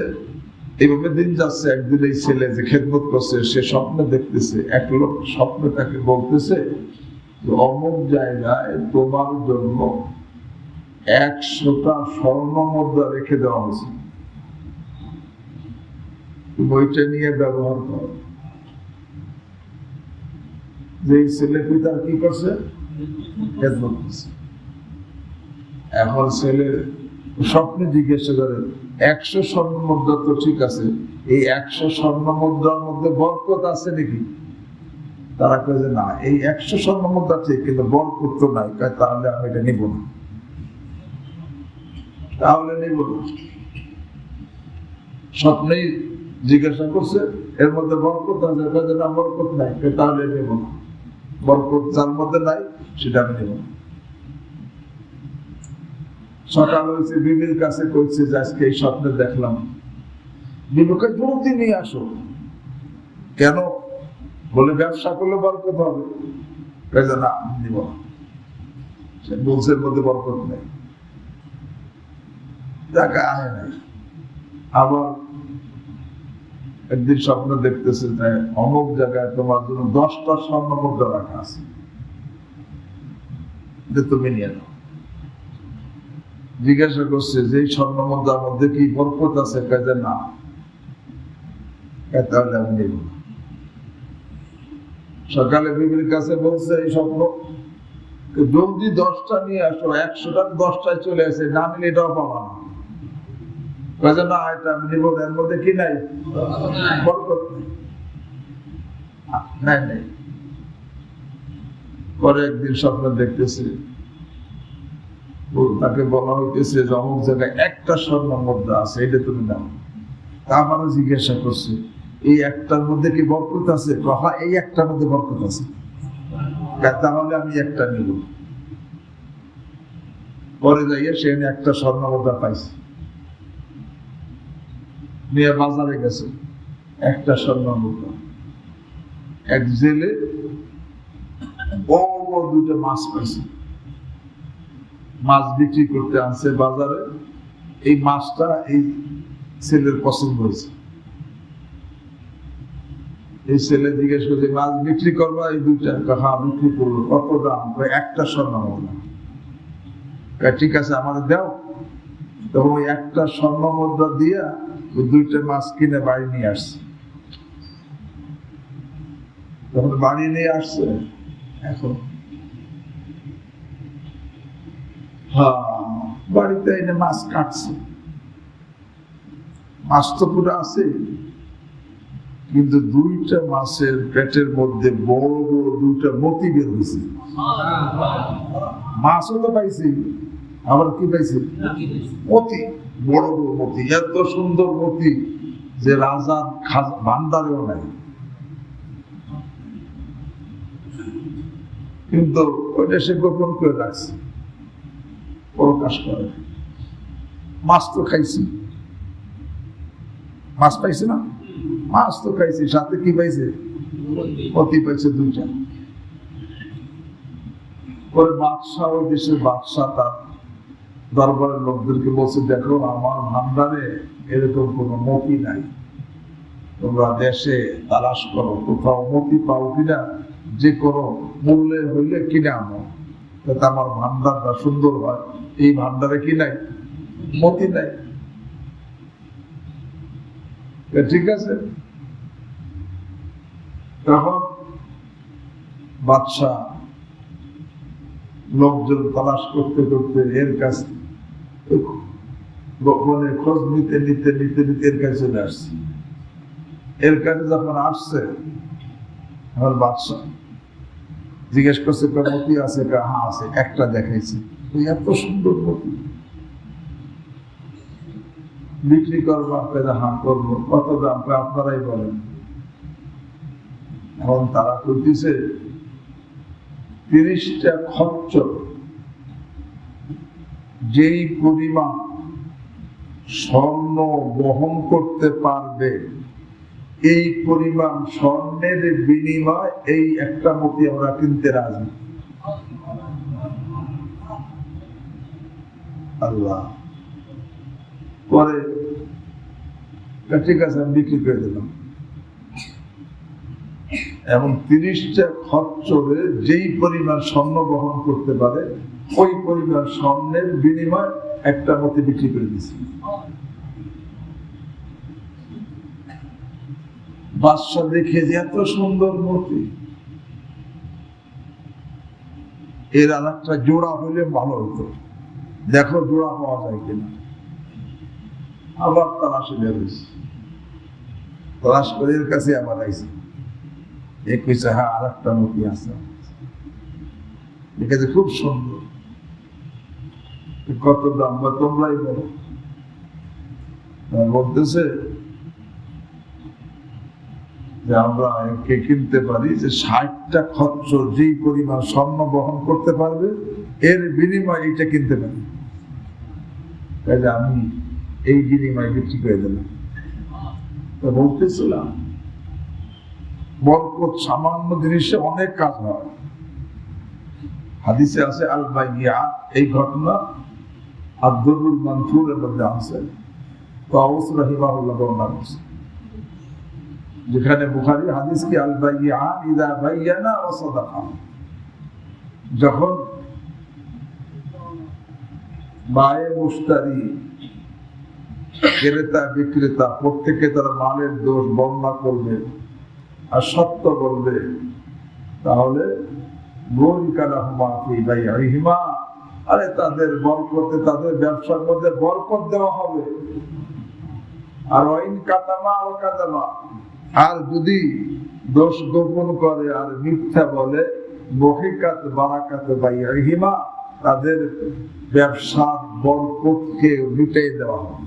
এইভাবে দিন যাচ্ছে। একদিন এই ছেলে যে খেদমত করছে, সে স্বপ্নে দেখতেছে, এক লোক স্বপ্নে তাকে বলতেছে অমুক জায়গায় তোমার জন্য 100টা স্বর্ণ মুদ্রা রেখে দেওয়া হয়েছে, বইটা নিয়ে ব্যবহার করো। যে ছেলে পিতা কি করছে? খেদমত করছে। এখন ছেলে স্বপ্নে জিজ্ঞাসা করে 100 স্বর্ণ মুদ্রা তো ঠিক আছে, এই 100 স্বর্ণ মুদ্রার মধ্যে বরকত আছে নাকি? তারা কয় যে না, এই 100 স্বর্ণ মুদ্রা ঠিক, কিন্তু বরকত তো নাই। তাহলে আমি এটা নিব না, তাহলে নিব না। স্বপ্নেই জিজ্ঞাসা করছে এর মধ্যে বরকত আছে, কয় যে না বরকত নাই, তাহলে নেব না। বরকত যার মধ্যে নাই সেটা আমি নেব না। সকাল হয়েছে, বিবির কাছে কইছে যে আজকে এই স্বপ্নে দেখলাম। বিবিকে জলদি নিয়ে আসো। কেন? বলে ব্যবসা করলে বরকত হবে। না, নিব না, সে বলছে এর মধ্যে বরকত নেই, টাকা আনে নাই। আবার একদিন স্বপ্ন দেখতেছে যে অমুক জায়গায় তোমার জন্য 10টা স্বর্ণ মুদ্রা রাখা আছে, যে তুমি নিয়ে নাও। জিজ্ঞাসা করছে যে এই স্বর্ণ মুদ্রার মধ্যে কি বরকত আছে? কাজে না, তাহলে আমি নেব না। সকালে বিবির কাছে বলছে এই স্বপ্ন, জলদি 10টা নিয়ে আসো, 100টা 10টায় চলে আসে, না নিলে এটাও পাবা না। কাজে না, এটা আমি নেব না, এর মধ্যে কি নাই? বরকত নাই, নাই। পরে একদিন স্বপ্ন দেখতেছে, তাকে বলা হইতেছে যে অমুক জায়গায় 1টা স্বর্ণ মুদ্রা আছে, এটা তুমি নাও। তারপরে জিজ্ঞাসা করছে এই একটার মধ্যে কি বরকত আছে? এই একটার মধ্যে বরকত আছে, তাহলে আমি একটা নিব। পরে যাইয়ে সে 1টা স্বর্ণ মুদ্রা পাইছে, নিয়ে বাজারে গেছে। 1টা স্বর্ণ মুদ্রা। এক জেলে বড় বড় 2টা মাছ পাইছে, মাছ বিক্রি করতে আনছে বাজারে। এই মাছটা এই ছেলের পছন্দ হয়েছে। এই ছেলে জিজ্ঞেস করছে মাছ বিক্রি করবা? এই 2টা? হ্যাঁ বিক্রি করবো। কত দাম? 1টা স্বর্ণ মুদ্রা। ঠিক আছে, আমাদের দাও। তখন ওই 1টা স্বর্ণ মুদ্রা দিয়া ওই 2টা মাছ কিনে বাড়ি নিয়ে আসছে। তখন বাড়ি নিয়ে আসছে, এখন বাড়িতে এনে মাছ কাটছে। মাছ তো পুরো আছে, কিন্তু 2টা মাছের পেটের মধ্যে বড় বড় 2টা মতি বের হয়েছে। মাছও তো পাইছি, আবার কি পাইছে? মতি, বড় বড় মতি। এত সুন্দর মতি যে রাজার ভান্ডারেও নাই। কিন্তু ওইটা সে গোপন করে রাখছে, প্রকাশ করে। মাছ তো খাইছি, মাছ পাইছে না? মাছ তো খাইছি, সাথে কি পাইছে? মতি পাইছে 2টা। পরে বাদশাহ, ওই দেশের বাদশাহ তার দরবারের লোকদেরকে বলছে, দেখো আমার ভান্ডারে এরকম কোনো মতি নাই, তোমরা দেশে তালাশ করো, কোথাও মতি পাও কিনা, যে কোনো মূল্যে হইলে কিনে আনো, যাতে আমার ভান্ডারটা সুন্দর হয়। এই ভান্ডারে কি নাই? মতি নাই। ঠিক আছে। তখন বাদশাহ লোকজন তালাশ করতে করতে এর কাছে গোপনে খোঁজ নিতে নিতে নিতে নিতে এর কাছে চলে আসছে। এর কাছে যখন আসছে, আমার বাদশাহ জিজ্ঞেস করছে, মতি আছে? হ্যাঁ আছে, একটা দেখাইছে। এত সুন্দর মতি, বিক্রি করবো? হ্যাঁ করবো। কত দাম? আপনারাই বলেন। এখন তারা করতেছে 30টা খচ্চর যেই পরিমাণ স্বর্ণ বহন করতে পারবে, এই পরিমাণ স্বর্ণের বিনিময় এই একটা মতি আমরা কিনতে রাজি। আল্লাহ। পরে ঠিক আছে, আমি বিক্রি করে দিলাম। এবং 30টা খচ্চরে যেই পরিমাণ স্বর্ণ বহন করতে পারে, ওই পরিমাণ স্বর্ণের বিনিময় একটা মতি বিক্রি করে দিয়েছে। বাদশাহ দেখে যে এত সুন্দর মতি, এর আর একটা জোড়া হইলে ভালো হইতো, দেখো জোড়া পাওয়া যায় কিনা। আবার তালাশে বের হয়েছে, তালাশ করে এর কাছে আবার আইছে। এ কইছে, হ্যাঁ আর একটা মতি আছে, দেখেছে খুব সুন্দর। কত দাম? বা তোমরাই বলো। বলতেছে যে আমরা একে কিনতে পারি যে 60টা খচ্চর যেই পরিমাণ স্বর্ণ বহন করতে পারবে, এর বিনিময়ে এটা কিনতে পারি। আমি এই বিনিময়ে বিক্রি করে দিলাম। তো বলতেছিলাম, বরকত সামান্য জিনিসে অনেক কাজ হয়। হাদিসে আছে আল বাইয়া, এই ঘটনা আদ-দুররুল মানসুরের মধ্যে আছে। তাউস রাহিমাহুল্লাহ বর্ণনা করেছেন, যেখানে বুখারী হাদিস কি আল বাইয়া ইযা বাইয়ানা ওয়া সাদাকা, যখন বায়ে মুশতারি, ক্রেতা বিক্রেতা প্রত্যেকে তারা মালের দোষ বর্ণনা করবে আর সত্য বলবে, তাহলে আরে তাদের বরকতে, তাদের ব্যবসার মধ্যে বরকত দেওয়া হবে। আর ওয়াইন কাতামা ও কাতামা, আর যদি দোষ গোপন করে আর মিথ্যা বলে, মহিকাত বারাকাত বাইহিমা, তাদের ব্যবসার বরকতকে লুটিয়ে দেওয়া হবে।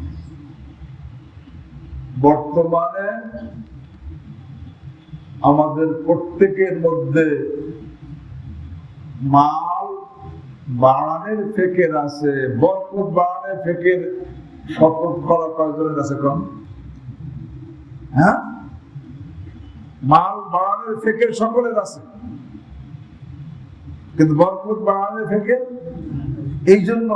বর্তমানে আমাদের প্রত্যেকের মধ্যে মাল বাড়ানোর ফিকির আছে, বরকত বাড়ানোর ফিকির শতকরা কয়জনের আছে? কম। হ্যাঁ, মাল বাড়ানোর ফিকির সকলের আছে, কিন্তু বরকত বাড়ানোর ফিকির। এই জন্য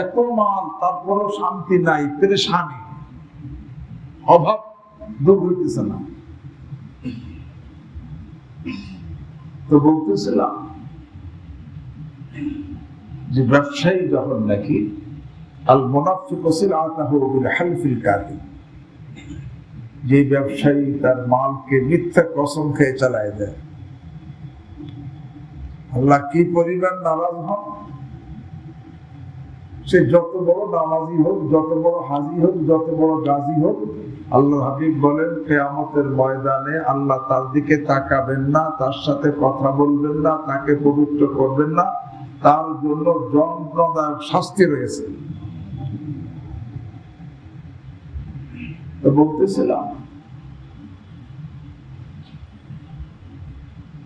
এত মাল, তারপরও শান্তি নাই, পেরেশানি, অভাব দূর হইতেছে না। তো বলতেছিলাম যে ব্যবসায়ী যখন নাকি আল মুনাফিকু সিলআতাহু বিল হালফিল কাযিব, যে ব্যবসায়ী তার মালকে মিথ্যা কসম খেয়ে চালায় দেয়, আল্লাহ কি পরিমাণ নারাজ হন। সে যত বড় নামাজি হোক, যত বড় হাজি হোক, যত বড় গাজী হোক, আল্লাহ হাবিব বলেন কিয়ামতের ময়দানে আল্লাহ তার দিকে তাকাবেন না, তার সাথে কথা বলবেন না, তাকে পবিত্র করবেন না, তার জন্য যন্ত্রণাদায়ক শাস্তি রয়েছে। তো বলতেছিলাম,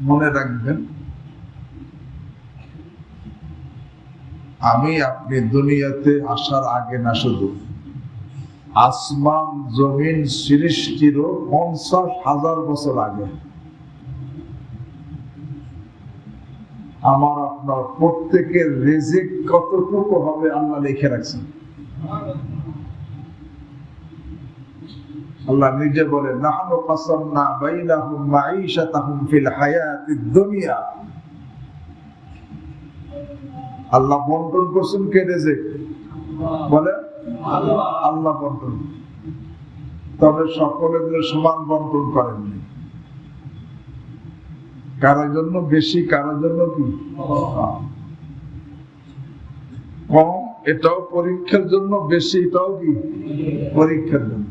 মনে রাখবেন, আমি আপনি দুনিয়াতে আসার আগে না, শুধু আসমান জমিন সৃষ্টিরও 50,000 বছর আগে আমার আপনার প্রত্যেকের রিজিক কতটুকু হবে আল্লাহ লিখে রাখছেন। আল্লাহ নিজে বলেন, নাহনু কাসামনা বাইনাহুম মাঈশাতাহুম ফিল হায়াতিদ দুনিয়া। আল্লাহ বন্টন করছেন কে রিজিক? বলে আল্লাহ বন্টন। তবে সকলে মিলে সমান বন্টন করেননি। কারোর জন্য বেশি, কারোর জন্য কি কম। এটাও পরীক্ষার জন্য, বেশি এটাও কি পরীক্ষার জন্য।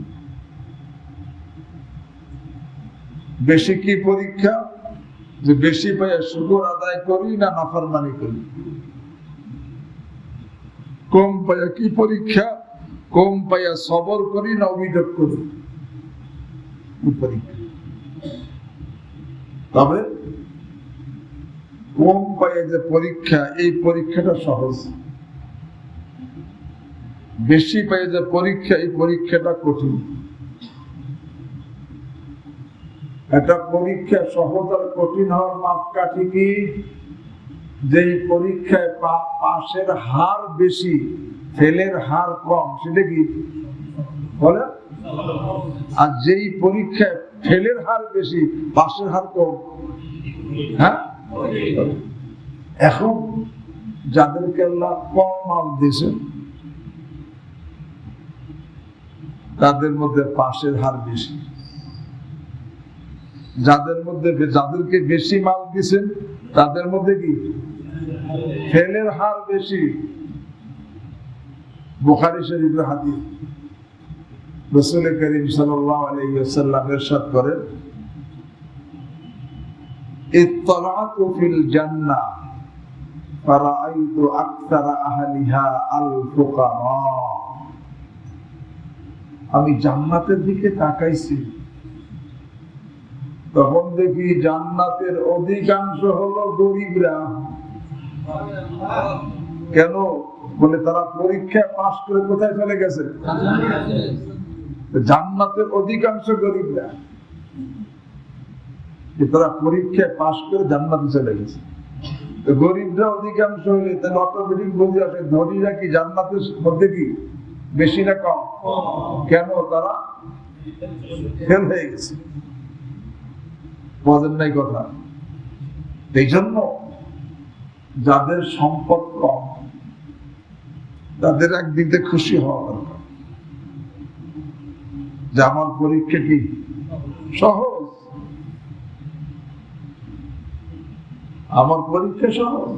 বেশি কি পরীক্ষা? যে বেশি পাইয়া শুকর আদায় করি না নাফরমানি করি। কম পাইয়া কি পরীক্ষা? কম পাইয়া সবর করি না অভিযোগ করি। পরীক্ষা। তবে কম পাইয়া যে পরীক্ষা, এই পরীক্ষাটা সহজ। বেশি পাইয়া যে পরীক্ষা, এই পরীক্ষাটা কঠিন। একটা পরীক্ষা সহজ আর কঠিন হওয়ার মাপকাঠি কি? যেই পরীক্ষায় পাশের হার বেশি, ফেলের হার কম, সেটা কি বলে? আর যেই পরীক্ষায় ফেলের হার বেশি, পাশের হার কম। হ্যাঁ, এখন যাদেরকে আল্লাহ কম মাল দিয়েছে তাদের মধ্যে পাশের হার বেশি। যাদেরকে বেশি মাল দিয়েছেন তাদের মধ্যে কি ফেলের হার বেশি। বুখারী শরীফের হাদিস, রাসূল করিম সাল্লাল্লাহু আলাইহি ওয়াসাল্লাম ইরশাদ করেন, ইত্তালাতু ফিল জান্নাহ ফারাআইতু আকসারা আহলিহা আল ফুকারা। আমি জান্নাতের দিকে তাকাইছি, তখন দেখি জান্নাতের অধিকাংশ হলো গরিবরা। কেন? বলে তারা পরীক্ষায় পাস করে কোথায় চলে গেছে? জান্নাতের অধিকাংশ গরিবরা। তারা পরীক্ষায় পাস করে জান্নাতে চলে গেছে। গরিবরা অধিকাংশ হইলে তাহলে অটোমেটিক বুঝে আসে ধনীরা কি জান্নাতের মধ্যে কি বেশি না কম? কেন? তারা ফেল হয়ে গেছে। বোঝেন নাই কথা? এই জন্য যাদের সম্পদ কম তাদের একদিক দিয়ে খুশি হওয়া দরকার যে আমার পরীক্ষা কি সহজ, আমার পরীক্ষা সহজ।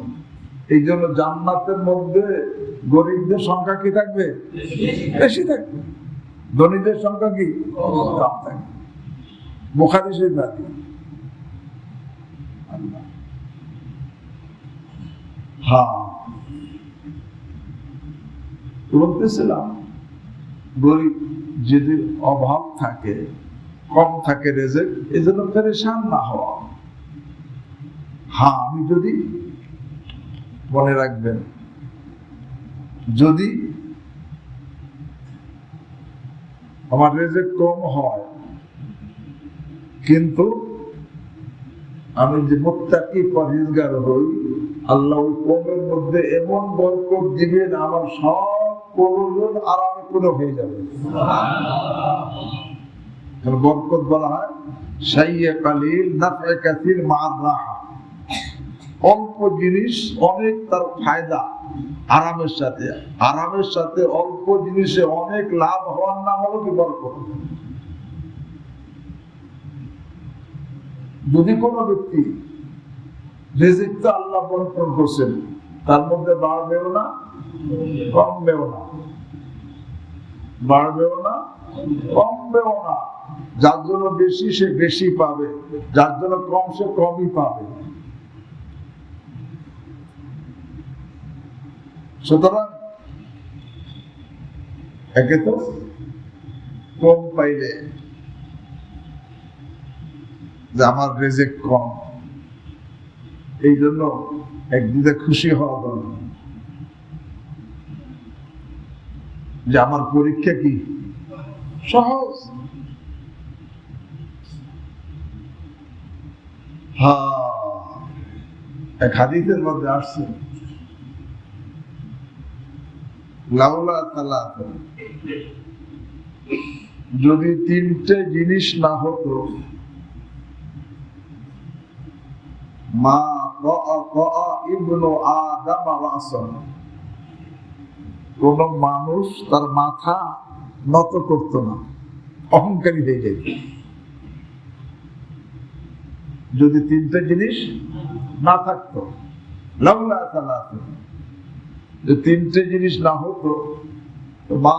এই জন্য জান্নাতের মধ্যে গরিবদের সংখ্যা কি থাকবে? বেশি থাকবে। ধনীদের সংখ্যা কি কম থাকবে। বুখারী শরীফ হাদিস। হ্যাঁ, বলতেছিলাম গরিব যদি অভাব থাকে, কম থাকে রিজিক, এই জন্য পেরেশান না হওয়া। হ্যাঁ, আমি যদি মনে রাখবেন, যদি আমার রিজিক কম হয় কিন্তু আমি যে মুত্তাকি পরহেজগার হই, আল্লাহ ওই কমের মধ্যে এমন বরকত দিবেন, আমার সব প্রয়োজন আরামে পুরো হয়ে যাবে। বরকত বলা হয় শাইয়ে কালিল নাফে কাসির মা'আর রাহা। অল্প জিনিস অনেক তার ফায়দা, আরামের সাথে। আরামের সাথে অল্প জিনিসে অনেক লাভ হওয়ার নাম হলো কি বরকত। যদি কোনো ব্যক্তি রিজিক তো আল্লাহ বন্টন করছেন, তার মধ্যে বাড়বেও না কমবেও না, বাড়বেও না কমবেও না। যার জন্য বেশি সে বেশি পাবে, যার জন্য কম সে কমই পাবে। সুতরাং একে তো কম পাইলে যে আমার রিজিক কম, এই জন্য একদিকে খুশি হওয়া দরকার যে আমার পরীক্ষা কি সহজ। হ্যাঁ, এক হাদিসের মধ্যে আসছে লাউলা সালাসা, যদি তিনটে জিনিস না হতো, মা ইবনু আদম রাসান, কোন মানুষ তার মাথা নত করতো না, অহংকারী হয়ে যেত। যদি তিনটে জিনিস না থাকতো, লাউলা সালাসা, যে তিনটে জিনিস না হতো, মা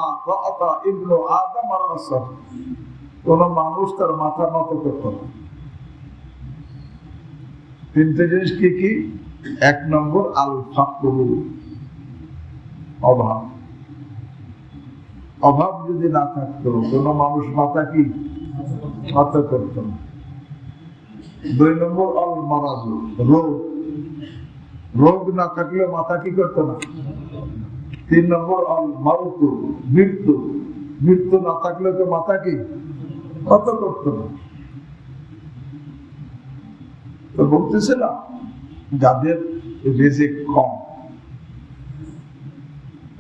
ইবনু আদম রাসান, কোন মানুষ তার মাথা নত করতো না। তিনটে জিনিস কি কি? এক নম্বর আল ফাকরু, অভাব। অভাব যদি না থাকতো কোন মানুষ মাথা কি নত করতো না। দুই নম্বর আল মারাজু, রোগ। রোগ না থাকলে মাথা কি করতো না। তিন নম্বর আল মাউতু, মৃত্যু। মৃত্যু না থাকলে তো মাথা কি নত করতো না। তো বলতেছিলাম, যাদের রিজিক কম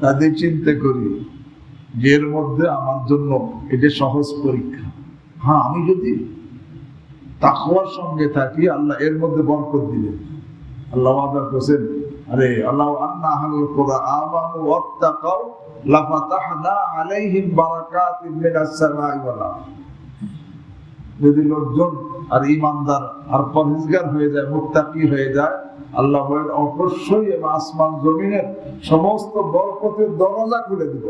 তাদের চিন্তা করি যে এর মধ্যে আমার জন্য এটা সহজ পরীক্ষা। হ্যাঁ, আমি যদি তাকওয়ার সঙ্গে থাকি আল্লাহ এর মধ্যে বরকত দিবেন। আল্লাহ ওয়াদা করেছেন, আরে আল্লাহ আন্না আহলুল কুরআন আমানু ওয়াত্তাকাউ লাফাতাহনা আলাইহিম বারাকাতিন মিনাস সামাই ওয়াল আরদ। যদি লোকজন আর ঈমানদার আর পরহেজগার হয়ে যায়, মুত্তাকি হয়ে যায়, আল্লাহ বলেন অবশ্যই আসমান জমিনের সমস্ত বরকতের দরজা খুলে দেব।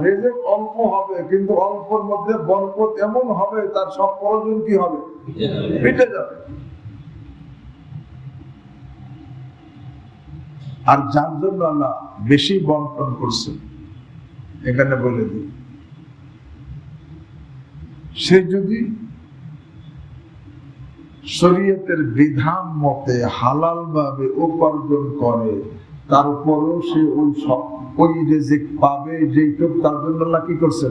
রিজিক অল্প হবে, কিন্তু অল্পর মধ্যে বরকত এমন হবে তার সব প্রয়োজন কি হবে, মিটে যাবে। আর যার জন্য আল্লাহ বেশি বন্টন করছে, এখানে বলে দিই, সে যদি শরীয়তের বিধান মতে হালাল ভাবে উপার্জন করে, তারপরেও সে ওই রিজিক পাবে যেটুকু তার জন্য আল্লাহ কি করছে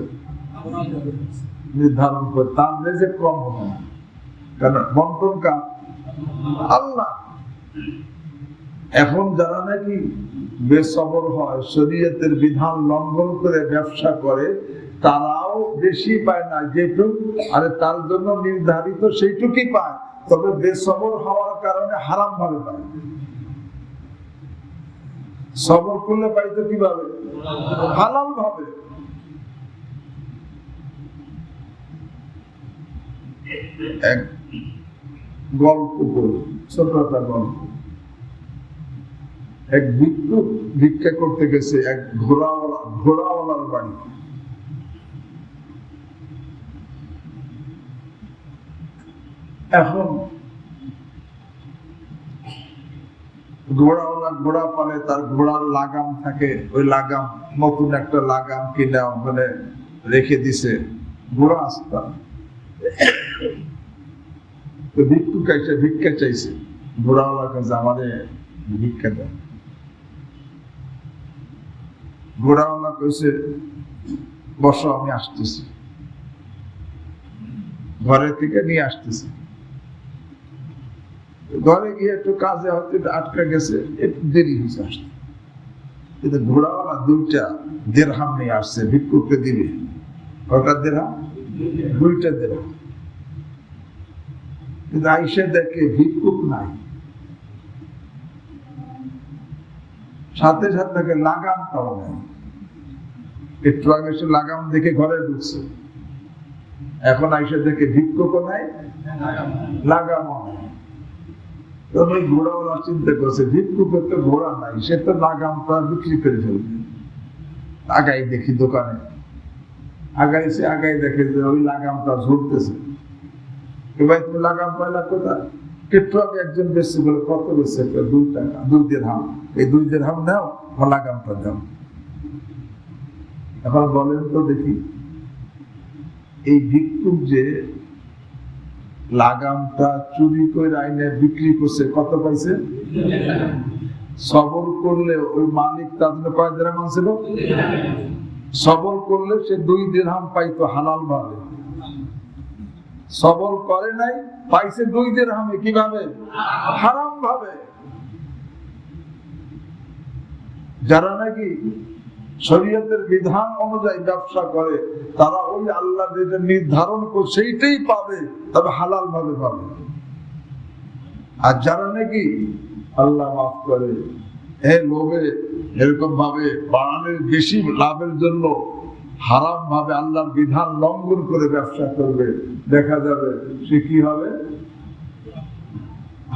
নির্ধারণ করে। তার রিজিক কম হবে না, কারণ বন্টন কার? আল্লাহ। এখন যারা নাকি বেসবর হয়, শরীয়তের বিধান লঙ্ঘন করে ব্যবসা করে, তারাও বেশি পায় না যেটুক, আরে তার জন্য নির্ধারিত সেইটুকুই পায়, তবে বেসবর হওয়ার কারণে হারাম ভাবে পায়। সবর করলে পাইতো কিভাবে? হালাল ভাবে। এক গল্প বলি, ছোট একটা গল্প। এক ভিক্ষুক ভিক্ষা করতে গেছে এক ঘোড়াওয়ালার বাড়ি। এখন ঘোড়াওয়ালা ঘোড়া পালে, তার ঘোড়ার লাগাম থাকে, ওই লাগাম নতুন একটা লাগাম কিনে ওখানে রেখে দিছে। ঘোড়া আসতা তো ভিক্ষুক এসে ভিক্ষা চাইছে, ঘোড়াওয়ালার কাছে আমারে ভিক্ষা দেয়। ঘোড়াওয়ালা কইছে, বসো, আমি আসতেছি। ঘরে থেকে নিয়ে আসতেছি। ঘরে গিয়ে একটু কাজে হয়তো আটকা গেছে, একটু দেরি হয়েছে আসতে। কিন্তু ঘোড়াওয়ালা 2টা দিরহাম নিয়ে আসছে, ভিক্ষুককে দিবে। কয়টা দিরহাম? 2টা দিরহাম। কিন্তু আইসা দেখে ভিক্ষুক নাই, সাথে সাথে তাকে লাগামটাও নেই। একটু আগে সে লাগাম দেখে ঘরে ঢুকছে, এখন আইসা দেখে ভিক্ষুকও নাই, লাগামও নাই। তখন ওই ঘোড়াওয়ালা চিন্তা করছে, ভিক্ষুকের তো ঘোড়া নাই, সে তো লাগামটা বিক্রি করে ফেলবে। আগাই দেখি দোকানে, আগাই দেখে যে ওই লাগামটা ঝুলতেছে। এবার তুমি লাগাম পাইলা কোথায়? একটু আগে একজন বেশি বলে, কত বেশি? 2 টাকা, 2 দিরহাম। এই 2 দিরহাম নাও, আমার লাগামটা দাও। এখন বলেন তো দেখি, এই ভিক্ষুক যে লাগামটা চুরি করে আইনে বিক্রি করছে, কত পাইছে? সবর করলে ওই মালিক তার জন্য কয় দিরহাম ছিল? সবর করলে সে 2 দিরহাম পাইতো হালাল ভাবে। সবর করে নাই, পাইছে 2 দিরহামে। কিভাবে? হারাম ভাবে। যারা নাকি শরীয়তের বিধান অনুযায়ী ব্যবসা করে, তারা ওই আল্লাহ যেটা নির্ধারণ করে সেইটাই পাবে, তবে হালাল ভাবে পাবে। আর যারা নাকি আল্লাহ মাফ করে লোভে এরকম ভাবে বাড়ানোর বেশি লাভের জন্য হারাম ভাবে আল্লাহর বিধান লঙ্ঘন করে ব্যবসা করবে, দেখা যাবে সে কি হবে?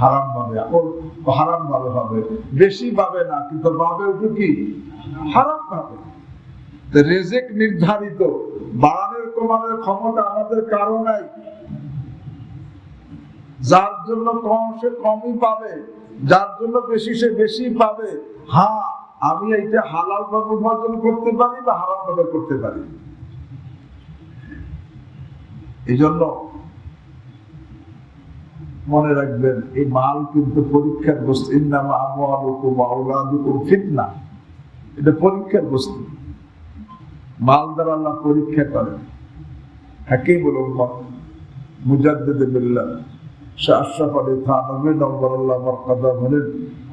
হারাম ভাবে। হারাম ভাবে হবে, বেশি পাবে না, কিন্তু পাবে ওটা কি? হারাম ভাবে। রিজিক নির্ধারিত, বাড়ানোর কমানোর ক্ষমতা আমাদের কারো নাই। যার জন্য কম সে কমই পাবে, যার জন্য বেশি সে বেশি পাবে। হ্যাঁ, আমি এইটা হালাল ভাবে উপার্জন করতে পারি বা হারাম ভাবে করতে পারি। এই জন্য মনে রাখবেন, এই মাল কিন্তু পরীক্ষার বস্তু। ইন্নামা আমওয়ালুকুম ওয়া আওলাদুকুম ফিতনা, এটা পরীক্ষার বস্তু। মাল দ্বারা আল্লাহ পরীক্ষা করেন। হাকিমুল উম্মাহ মুজাদ্দিদ বিল্লাহ শাহ আশরাফ আলী থানভী নওয়ারাল্লাহু মারকাদা বলেন,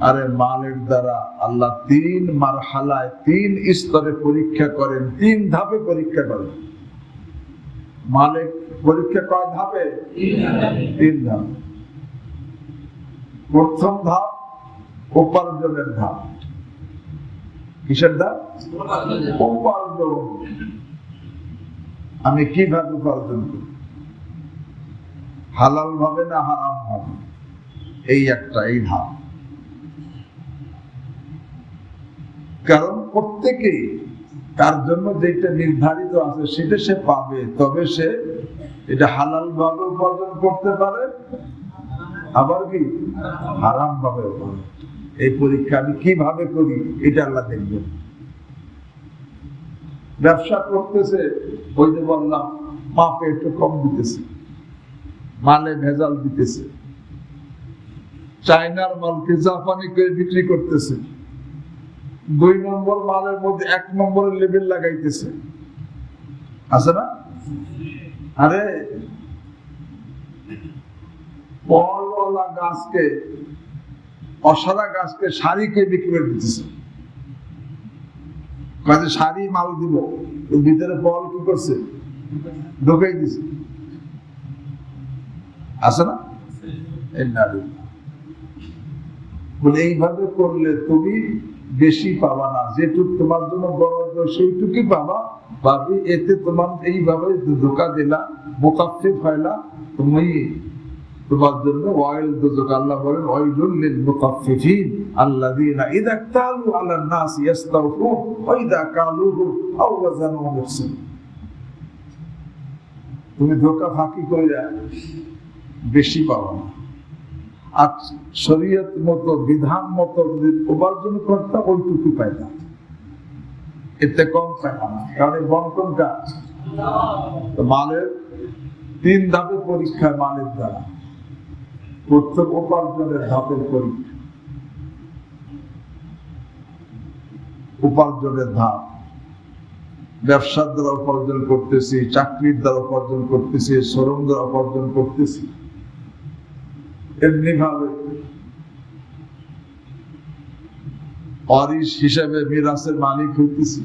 আরে মালের দ্বারা আল্লাহ 3 মারহালায় 3 স্তরে পরীক্ষা করেন, 3 ধাপে পরীক্ষা করেন। মালিক পরীক্ষা কয় ধাপে? 3 ধাপ। প্রথম ধাপ উপার্জনের ধাপ। কিসের ধাপ? উপার্জন। আমি কিভাবে উপার্জন করি, হালাল ভাবে না হারাম ভাবে, এই ধাপ। কারণ প্রত্যেকেই তার জন্য যেটা নির্ধারিত আছে সেটা সে পাবে, তবে সে এটা হালাল ভাবে উপার্জন করতে পারে, আবার কি হারাম ভাবে। এই পরীক্ষা আমি কিভাবে করি, এটা আল্লাহ দেখবেন। ব্যবসা করতেছে, ওই যে বললাম মাপে একটু কম দিতেছে, মালে ভেজাল দিতেছে, চায়নার মালকে জাপানি করে বিক্রি করতেছে, 2 নম্বর মালের মধ্যে 1 নম্বরের লেবেল লাগাইতেছে, আছে না? আরে ফলওয়ালা গাছকে, অসারা গাছকে শাড়িকে বিক্রি করে দিতেছে। কাজে শাড়ি মাল দিব, ভিতরে ফল কি করছে? ঢোকাই দিছে, আছে না? বলে এইভাবে করলে তুমি বেশি পাবা না, যেটুকু তোমার জন্য বরাদ্দ সেইটুকুই পাবা। ভাবি এতে তোমার এইভাবে ধোকা দিলা, মুকাফফিফ হয়লা, তুমি তোমার জন্য ওয়াইল দুজক। আল্লাহ বলেন ওয়াইলুল লিল মুকাফফিফিন আল্লাযীনা ইযা কালু আলান নাস ইস্তাওফুন ওয়া ইযা কালুহু আও ওয়াজানুহু ইখসিন। তুমি ধোকা ফাঁকি কইরা বেশি পাবা না। আর শরীয়ত মতো বিধান মতো যদি উপার্জন করতে, ওইটুকু পাইতাম, এতে কম পাইতাম না। কারণ এই বন্টন কাজ। মালের 3 ধাপে পরীক্ষা মালের দ্বারা। প্রথম উপার্জনের ধাপের পরীক্ষা, উপার্জনের ধাপ। ব্যবসার দ্বারা উপার্জন করতেছি, চাকরির দ্বারা উপার্জন করতেছি, শ্রম দ্বারা উপার্জন করতেছি, এমনি ভাবে ওয়ারিশ হিসেবে মিরাসের মালিক হইতেছি।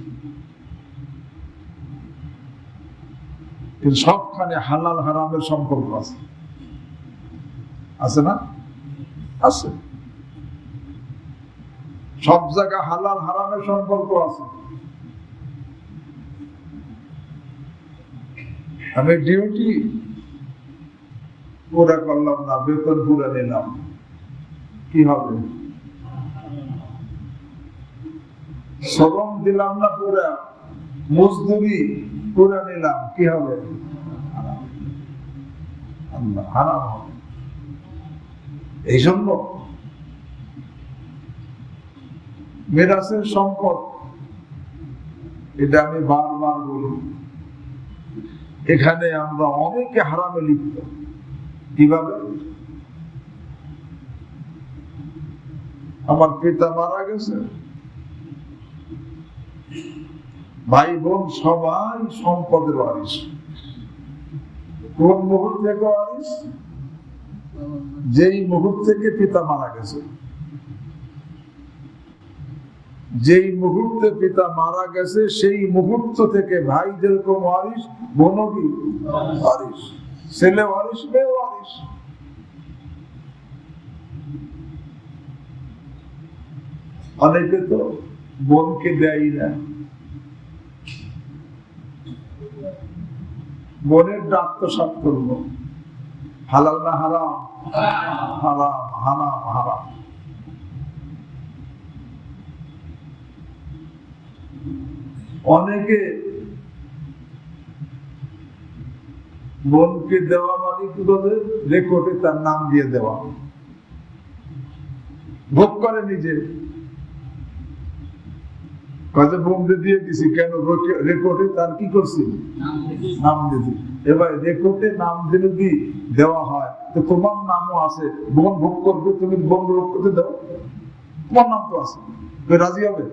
কিন্তু সবখানে হালাল হারামের সম্পর্ক আছে, আছে না? আছে। সব জায়গায় হালাল হারামের সম্পর্ক আছে। আমি ডিউটি পুরা করলাম না, বেতন পুরা নিলাম, কি হবে? শ্রম দিলাম না পুরা, মজদুরি পুরা নিলাম, কি হবে? হারাম হবে। এই জন্য মিরাসের সম্পদ, এটা আমি বারবার বলি, এখানে আমরা অনেকে হারামে লিপ্ত। কিভাবে? আমার পিতা মারা গেছে, ভাই বোন সবাই সম্পদের ওয়ারিশ, কোন মুহূর্ত থেকে ওয়ারিস? যেই মুহূর্ত থেকে পিতা মারা গেছে। যেই মুহূর্তে পিতা মারা গেছে সেই মুহূর্ত থেকে ভাই যেরকম ওয়ারিস, বোনও কি ওয়ারিস। ছেলে ওয়ারিস, মেয়ে ওয়ারিস। অনেকে তো বোনকে দেয় না, বোনের আত্মসাৎ করবো। হালাল না হারাম? হারাম, হারাম, হারাম। অনেকে বোনকে দেওয়া মানে কি বলে, রেকর্ডে তার নাম দিয়ে দেওয়া, ভোগ করে নিজে। কাজে বোনকে দিয়ে দিছি কেন? রেকর্ডে তার কি করছি? নাম দিয়েছি। এবার রেকর্ডে নাম দিলে যদি দেওয়া হয় তো তোমার নামও আছে, বোন ভোগ করবে, তুমি বোন ভোগ করতে দাও, তোমার নাম তো আছে, রাজি হবে?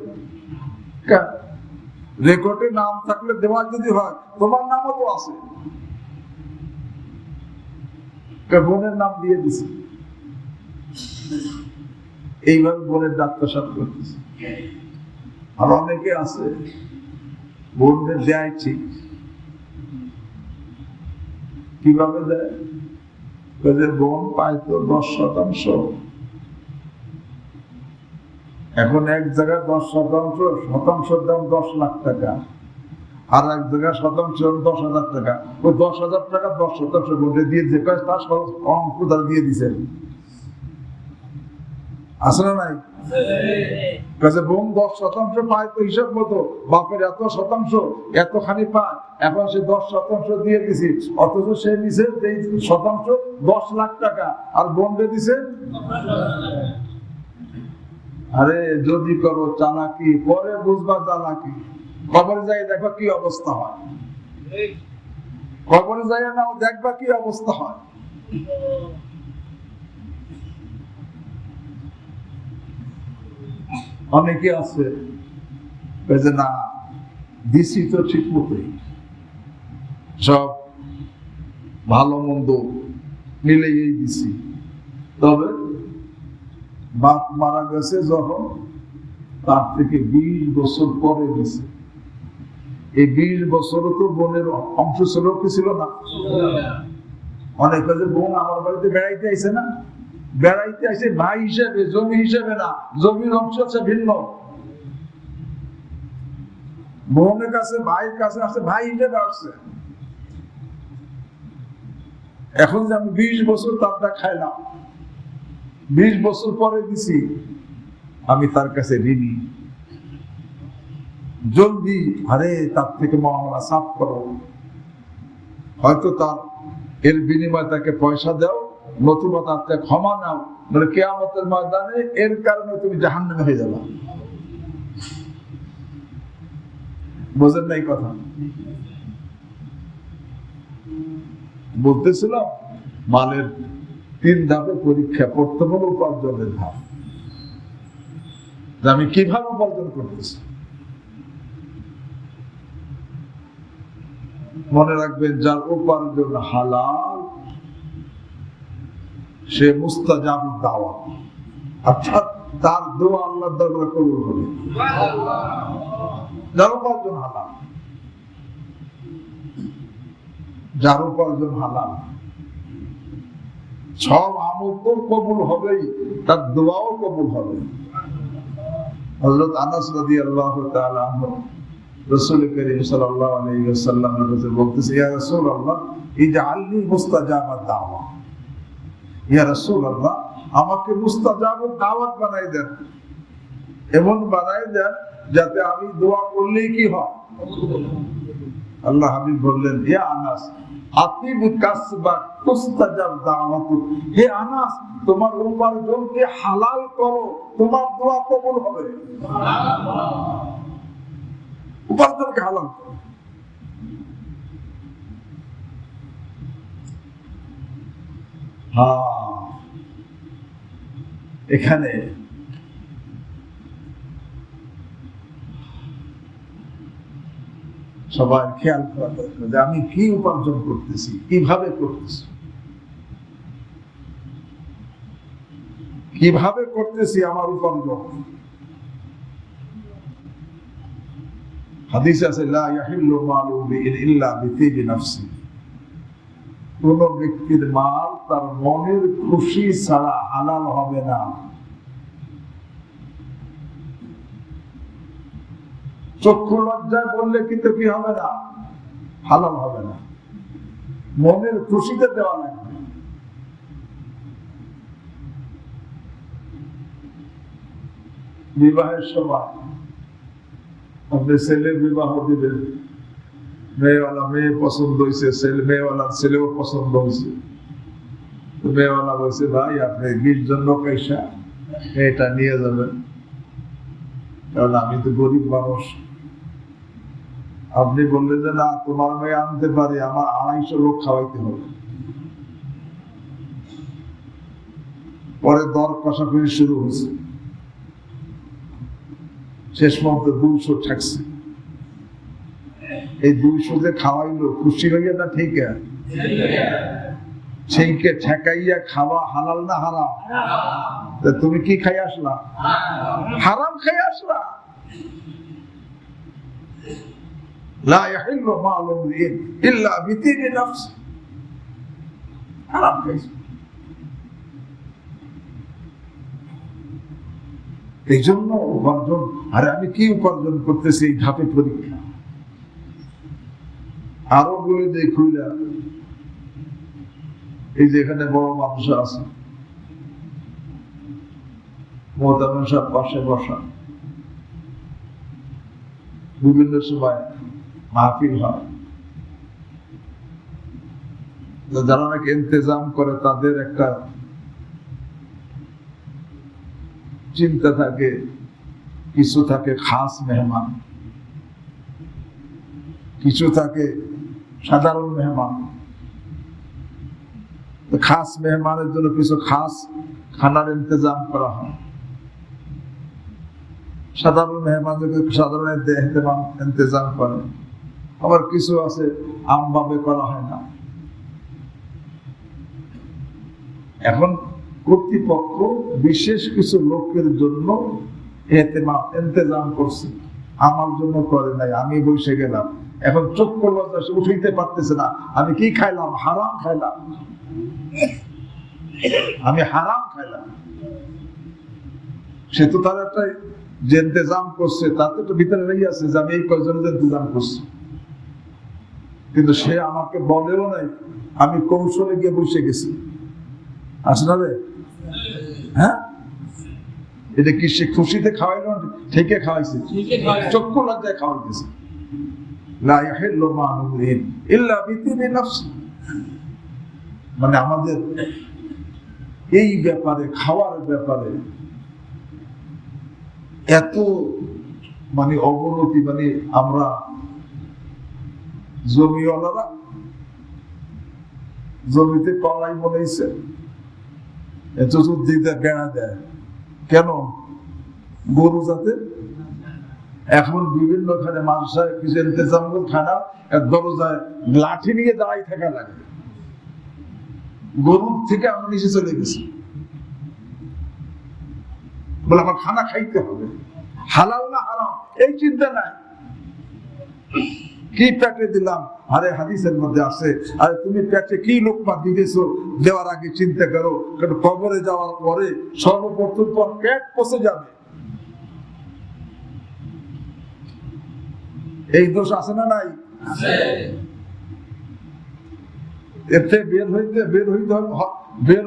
রেকর্ডে নাম থাকলে দেওয়া যদি হয়, তোমার নামও তো আছে, বোনের নাম দিয়ে দিছি। এইভাবে বোনের আত্মসাৎ করতেছে। আর অনেকে আছে বোনদের দেয় ঠিক, কিভাবে দেয়? বোন পায় তো 10%। এখন এক জায়গায় 10%, শতাংশের দাম 10 লাখ টাকা, আর এক জায়গায় শতাংশ 10,000 টাকা। ওই 10,000 টাকা 10% বোনকে দিয়ে যে তার অঙ্ক তারা দিয়ে দিচ্ছেন, আছে না নাই? বোন 10% পায় তো হিসাব মতো, বাপের এত শতাংশ এতখানি পায়, এখন সে 10% দিয়ে দিছি, অথচ সে নিছে 23% 10 লাখ টাকা, আর বোনকে দিছে। আরে যদি করো চালাকি, পরে বুঝবা চালাকি। কবরে যাই দেখবা কি অবস্থা হয়, কবরে যাই না দেখবা কি অবস্থা হয়। অনেকে আছে না দিছি তো ঠিক মতোই, সব ভালো মন্দ মিলেই দিছি, তবে বাপ মারা গেছে যখন, তার থেকে 20 বছর পরে দিছে। এই 20 বছরও তো বোনের অংশ ছিল কি ছিল না? অনেক কাজে বোন আমার বাড়িতে বেড়াইতে আইছে না, বেড়াইতে আইছে ভাই হিসেবে, জমি হিসেবে না, জমির অংশ হচ্ছে ভিন্ন। বোনের কাছে ভাইয়ের কাছে আসছে, ভাই হিসেবে আসছে। এখন যে আমি 20 বছর তারটা খাইলাম, 20 বছর পরে দিছি, আমি তার কাছে ঋণী। জলদি আরে তার থেকে মামলা সাফ করো, হয়তো তার এর বিনিময়ে তাকে পয়সা দাও, নতুবা তার থেকে ক্ষমা নাও, মানে কিয়ামতের ময়দানে এর কারণে তুমি জাহান্নামে হয়ে যাবে। বোঝেন নাই কথা? বলতেছিলাম মালের 3 ধাপে পরীক্ষা, প্রথম হলো উপার্জনের ধাপ, আমি কিভাবে উপার্জন করতেছি। মনে রাখবেন, যার উপার্জন হালাল সে মুস্তাজাবুদ দাওয়াত, অর্থাৎ তার দোয়া আল্লাহর দরবারে কবুল হবে। যার উপার্জন হালাল, যার উপার্জন হালাল, সব আমল তো কবুল হবেই, তার দোয়াও কবুল হবে। হযরত আনাস রাদিয়াল্লাহু তাআলা আনহু রাসূল করিম সাল্লাল্লাহু আলাইহি ওয়াসাল্লামের কাছে বলতেছে, ইয়া রাসূলুল্লাহ ইজআলনি মুস্তাজাবাদ দাওয়া। ইয়া রাসূলুল্লাহ, আমাকে মুস্তাজাবাদ দাওয়াত বানাই দেন, এমন বানাই দেন যাতে আমি দোয়া করলেই কি হয়। আল্লাহ হাবিব বললেন, ইয়া আনাস আতিব কাসবাক তুস্তাজাব দাওয়াতুক। হে আনাস, তোমার উপার্জনকে হালাল করো, তোমার দোয়া কবুল হবে। উপার্জনকে হালাল করো। এখানে সবাই খেয়াল করা দরকার যে আমি কি উপার্জন করতেছি, কিভাবে করতেছি, কিভাবে করতেছি আমার উপার্জন। হাদিস আছে লা ইয়াহিল্লু মালু ইল্লা বিতিবি নাফসি, কোন ব্যক্তির মাল তার মনের খুশি ছাড়া হালাল হবে না। চক্ষু লজ্জায় বললে কিন্তু কি হবে না, হালাল হবে না, মনের খুশিতে দেওয়া লাগবে। বিবাহের সময় আপনি ছেলে বিবাহ দিবেন, মেয়েওয়ালা মেয়ে পছন্দ হয়েছে, মেয়েওয়ালার ছেলেও পছন্দ হয়েছে, মেয়েওয়ালা বলছে ভাই আপনি 20 জন লোক এসে মেয়েটা নিয়ে যাবেন, কারণ আমি তো গরিব মানুষ। আপনি বললেন যে না তোমার মেয়ে আনতে পারে, আমার 250 লোক খাওয়াইতে হবে। পরে দর কষাকষি শুরু হয়েছে, শেষ পর্যন্ত 200 ঠেকছে। এই 200 যে খাওয়াইলো খুশি হইয়া না ঠিক সেইকে ঠেকাইয়া খাওয়া হালাল না হারাম? তুমি কি খাই আসলা? হারাম খাই আসলা। লা ইয়াহিল্লু মালু ইল্লা বিতিবি নাফসি, হারাম খাইছো। এই জন্য উপার্জন, আরে আমি কি উপার্জন করতেছি এই ধাপে পরীক্ষা। আরো বলে দেখুইলা এই যে এখানে বড় মানুষ আছে, মোহতামিম সাহেব পাশে বসা, বিভিন্ন সময় মাহফিল হয়, যারা নাকি ইন্তেজাম করে তাদের একটা চিন্তা থাকে, কিছু থাকে খাস মেহমান, কিছু থাকে সাধারণ মেহমান। খাস মেহমানের জন্য কিছু খাস খানার ইন্তজাম করা হয়, সাধারণ মেহমানদেরকে সাধারণ ইন্তজাম করে। আবার কিছু আছে আমভাবে করা হয় না। এখন কর্তৃপক্ষ বিশেষ কিছু লোকের জন্য ইন্তজাম করছে, আমার জন্য করে নাই, আমি বসে গেলাম। এখন চক্ষু লজ্জা সে উঠাইতে পারতেছে না, আমি কি খাইলাম? হারাম খাইলাম, আমি হারাম খাইলাম। সে তো তার একটা যে ইন্তজাম করছে তার তো ভিতরে রয়ে আছে যে আমি এই কয়জনের ইন্তজাম করছি, কিন্তু সে আমাকে বলেও নাই, আমি কৌশলে গিয়ে বসে গেছি। আসলে রে হ্যাঁ, এটা কি সে খুশিতে খাওয়াইল? ঠিকই খাওয়াইছে, চক্ষু লজ্জায় খাওয়াইতেছে। লা ইয়াহিল্লু মালু ইল্লা বিতিবি নাফসি, মানে আমাদের এই ব্যাপারে, খাওয়ার ব্যাপারে এত মানে অবনতি, মানে আমরা জমিওয়ালারা জমিতে কলাই বলেছে চতুর্দিকে বেড়া দেয় কেন? গরু যাতে এখন বিভিন্ন খানে মানুষের কিছু ইন্তজাম খানা দরজায় লাঠি নিয়ে দাঁড়াই থাকা লাগে। গরুর থেকে আমরা নিচে চলে গেছি, বলে আমার খানা খাইতে হবে, হালাল না হারাম এই চিন্তা নাই। কি পেটে দিলাম? আরে হাদিসের মধ্যে আছে, আরে তুমি পেটে কি লোকমা দিতেছো দেওয়ার আগে চিন্তা করো, কারণ কবরে যাওয়ার পরে সর্বপ্রথম তোমার পেট পচে যাবে। এই দোষ আছে না নাই? এতে বের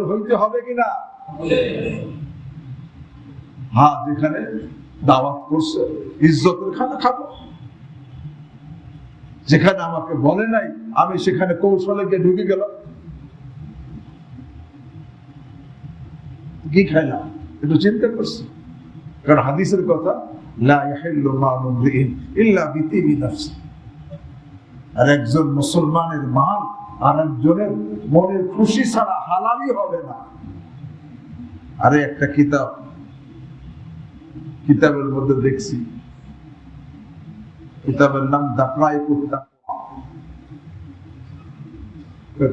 হইতে হবে কিনা? হ্যাঁ, যেখানে দাওয়াত করছে ইজ্জতের খানা খাবো, যেখানে আমাকে বলে নাই আমি সেখানে কৌশলে গিয়ে ঢুকে গেলাম, কি খাইলাম একটু চিন্তা করছি। কারণ হাদিসের কথা লা ইয়াহিল্লু মালু ইল্লা বিতিবি নাফসি, আর একজন মুসলমানের মাল আর একজনের মনের খুশি ছাড়া হালালই হবে না। আরে একটা কিতাবের মধ্যে দেখছি কিতাবের নাম দাকায়েকুত তাকওয়া।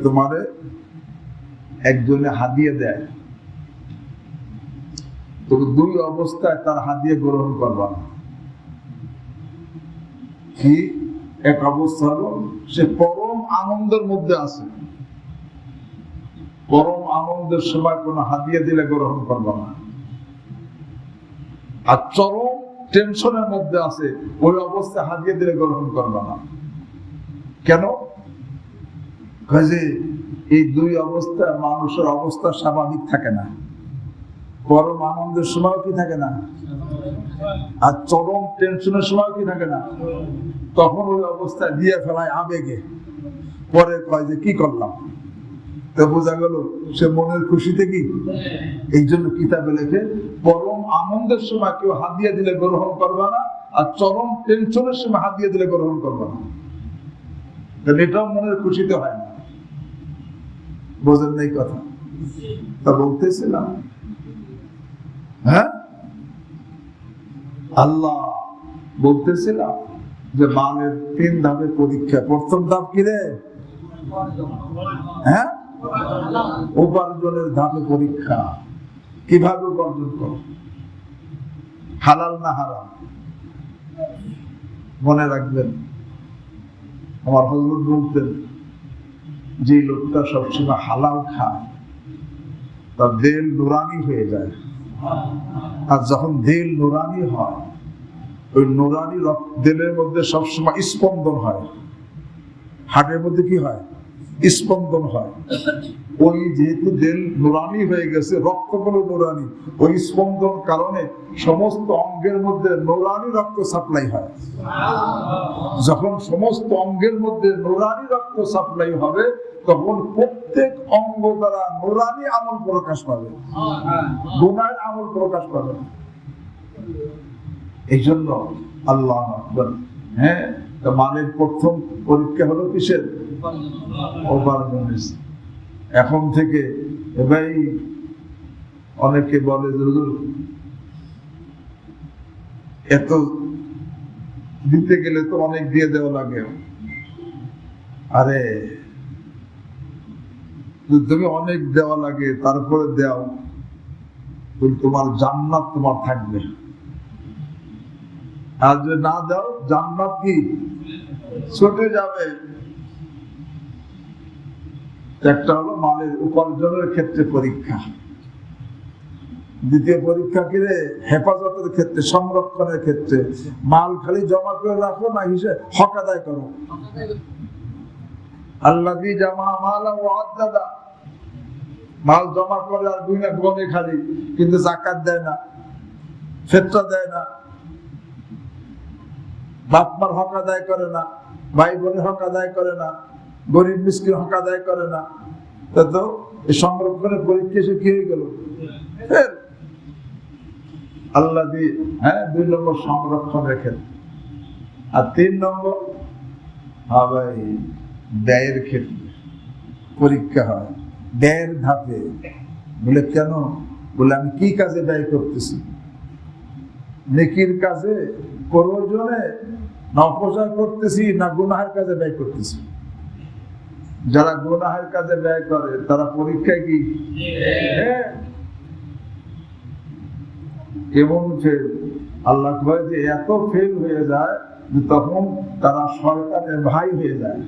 তোমারে একজনে হাদিয়া দেয়, তবে দুই অবস্থায় তার হাদিয়া গ্রহণ করবা না। কি? এক অবস্থা হলো সে পরম আনন্দের মধ্যে আছে, পরম আনন্দের সময় কোন হাদিয়া দিলে গ্রহণ করবা না। আর চরম টেনশনের মধ্যে আছে, ওই অবস্থায় হাদিয়া দিলে গ্রহণ করবা না। কেন? এই দুই অবস্থায় মানুষের অবস্থা স্বাভাবিক থাকে না। পরম আনন্দের সময় কি থাকে না, আর চরম টেনশনের সময় কি থাকে না। তখন ওই অবস্থায় দিয়ে ফেলায় আবেগে, পরে কয় যে কি করলাম, তো বোঝা গেল সে মনের খুশিতে কি। এই জন্য কিতাবে লেখে পরম আনন্দের সময় কেউ হাদিয়া দিলে গ্রহণ করবে না, আর চরম টেনশনের সময় হাদিয়া দিলে গ্রহণ করবে না। এটাও মনের খুশিতে হয় না। বোঝেন নাই কথা? তা বলতেছিলাম, হ্যাঁ, আল্লাহ বলতেছিলাম যে মানের 3 ধাপে পরীক্ষা। প্রথম ধাপ কি রে? হ্যাঁ, উপার্জনের ধাপে পরীক্ষা। কিভাবে উপার্জন করো, হালাল না হারাম। মনে রাখবেন, আমার হযরত বলতেন, যে লোকটা সবসময় হালাল খায় তার দিল নুরানি হয়ে যায়। আর যখন দিল নুরানি হয়, ওই নুরানি দিলের মধ্যে সবসময় স্পন্দন হয়। হার্টের মধ্যে কি হয়? স্পন্দন হয়। ওই যেহেতু দিল নুরানি হয়ে গেছে, রক্তগুলো নুরানি, ওই স্পন্দন কারণে সমস্ত অঙ্গের মধ্যে নুরানি রক্ত সাপ্লাই হয়। যখন সমস্ত অঙ্গের মধ্যে নুরানি রক্ত সাপ্লাই হবে, তখন প্রত্যেক অঙ্গ দ্বারা নুরানি আমল প্রকাশ পাবে, গুনাহের আমল প্রকাশ পাবে। এই জন্য আল্লাহ আকবার। হ্যাঁ, মানের প্রথম পরীক্ষা হলো কিসের? উপার্জনের। এখন থেকে ভাই অনেকে বলে যে হুজুর এত দিতে গেলে তো অনেক দিয়ে দেওয়া লাগে। আরে তুমি অনেক দেওয়া লাগে, তারপরে দাও, তোমার জান্নাত তোমার থাকবে। আর যদি না দাও, জান্নাত কি ছুটে যাবে। একটা হলো মালের উপার্জনের ক্ষেত্রে পরীক্ষা। দ্বিতীয় পরীক্ষা কি রে? হেফাজতের ক্ষেত্রে, সংরক্ষণের ক্ষেত্রে। মাল খালি জমা করে রাখো না, হিসেবে হক আদায় করো। আল্লাযী জামা মালা ওয়া আদ্দাদা, মাল জমা করে আর দুই না গনে খালি, কিন্তু যাকাত দেয় না, ফিতরা দেয় না, বাপ মার হক আদায় করে না, ভাই বোনের হক আদায় করে না, গরিব মিসকিন হক আদায় করে না। তো এই সংরক্ষণের পরীক্ষা সে কি হয়ে গেল? আল্লাহ দিয়ে, হ্যাঁ, 2 নম্বর সংরক্ষণের ক্ষেত্রে। আর 3 নম্বর ভাই ব্যয়ের ক্ষেত্রে পরীক্ষা হয়, ব্যয়ের ধাপে। বলে কেন? বলে আমি কি কাজে ব্যয় করতেছি, নেকির কাজে, প্রয়োজনে, না অপচয় করতেছি, না গুনাহের কাজে ব্যয় করতেছি। যারা গুনাহের কাজে ব্যয় করে তারা পরীক্ষায় কি কেমন ফেল। আল্লাহ কয় যে এত ফেল হয়ে যায় যে তখন তারা শয়তানের ভাই হয়ে যায়।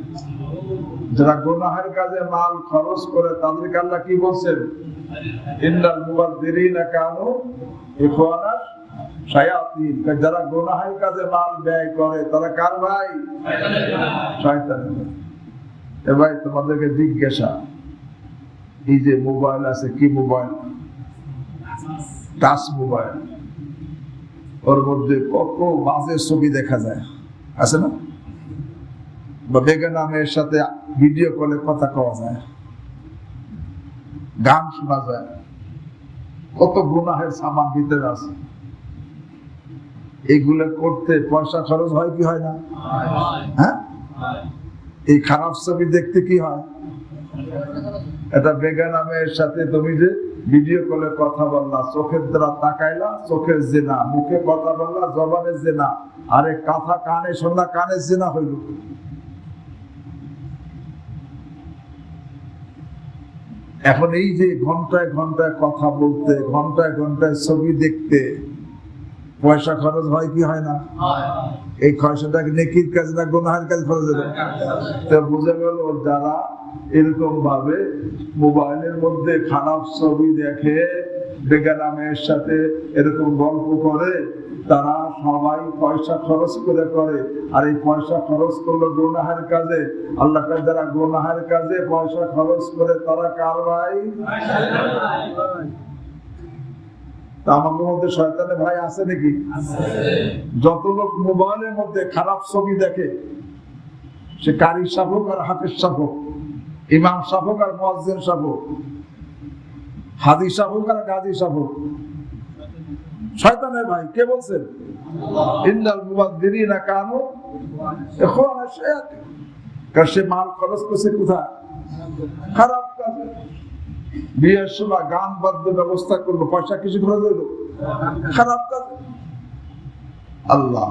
যারা গুনাহের কাজে মাল খরচ করে তাদেরকে আল্লাহ কি বলছেন? ইন্নাল মুবাযযিরিনা কানু ইখওয়ানাশ শায়াতিন। যারা গুনাহের কাজে মাল ব্যয় করে তারা কার ভাই? শয়তানের ভাই। এ ভাই, তোমাদেরকে জিজ্ঞাসা, এই যে মোবাইল আছে, কি মোবাইল? Touch mobile. ওর মধ্যে কত বাজে ছবি দেখা যায়, আছে না? বা বেগানামের সাথে ভিডিও কলে কথা কওয়া যায়, গান শোনা যায়, কত গুনাহের সামান ভিতরে আছে। এগুলো করতে পয়সা খরচ হয় কি হয় না? হ্যাঁ, এই খারাপ ছবি দেখতে কি হয়? এটা বেগানামের সাথে তুমি যে ভিডিও কলে কথা বললা, চোখের দ্বারা তাকাইলা, চোখের জেনা, মুখে কথা বললা, জবানের জেনা, আরে কথা কানে শুনলা, কানের জেনা হইল। এখন এই যে ঘন্টায় ঘন্টায় কথা বলতে, ঘন্টায় ঘন্টায় ছবি দেখতে পয়সা খরচ হয় কি হয় না? এই পয়সাটা নেকির কাজ না গুনাহের কাজ খরচ হবে? তো বোঝা গেল যারা এরকম ভাবে মোবাইলের মধ্যে খারাপ ছবি দেখে, বেগানা মেয়ের সাথে এরকম গল্প করে, তারা সবাই পয়সা খরচ করে। আর এই পয়সা খরচ করলো গুনাহের কাজে। আল্লাহ যারা গুনাহের কাজে পয়সা খরচ করে তারা কার ভাই? আমাদের মধ্যে শয়তানের ভাই আছে নাকি? যত লোক মোবাইলের মধ্যে খারাপ ছবি দেখে, সে কারি সাহেব হোক আর হাফেজ সাহেব হোক, ইমাম সাহেব হোক আর মুয়াজ্জিন সাহেব হোক, হাদি সাহেব হোক আর গাজী সাহেব হোক, শয়তানের ভাই। কে বলছেন? ইন্নাল মুবাযযিরিনা কানু ইখওয়ানা শায়াতিন। কারণ সে মাল খরচ করছে কোথায়? খারাপ কাজে। বিয়ের সময় গান বাদ্য ব্যবস্থা করলো, পয়সা কিছু খরচ হইল খারাপ কাজে। আল্লাহ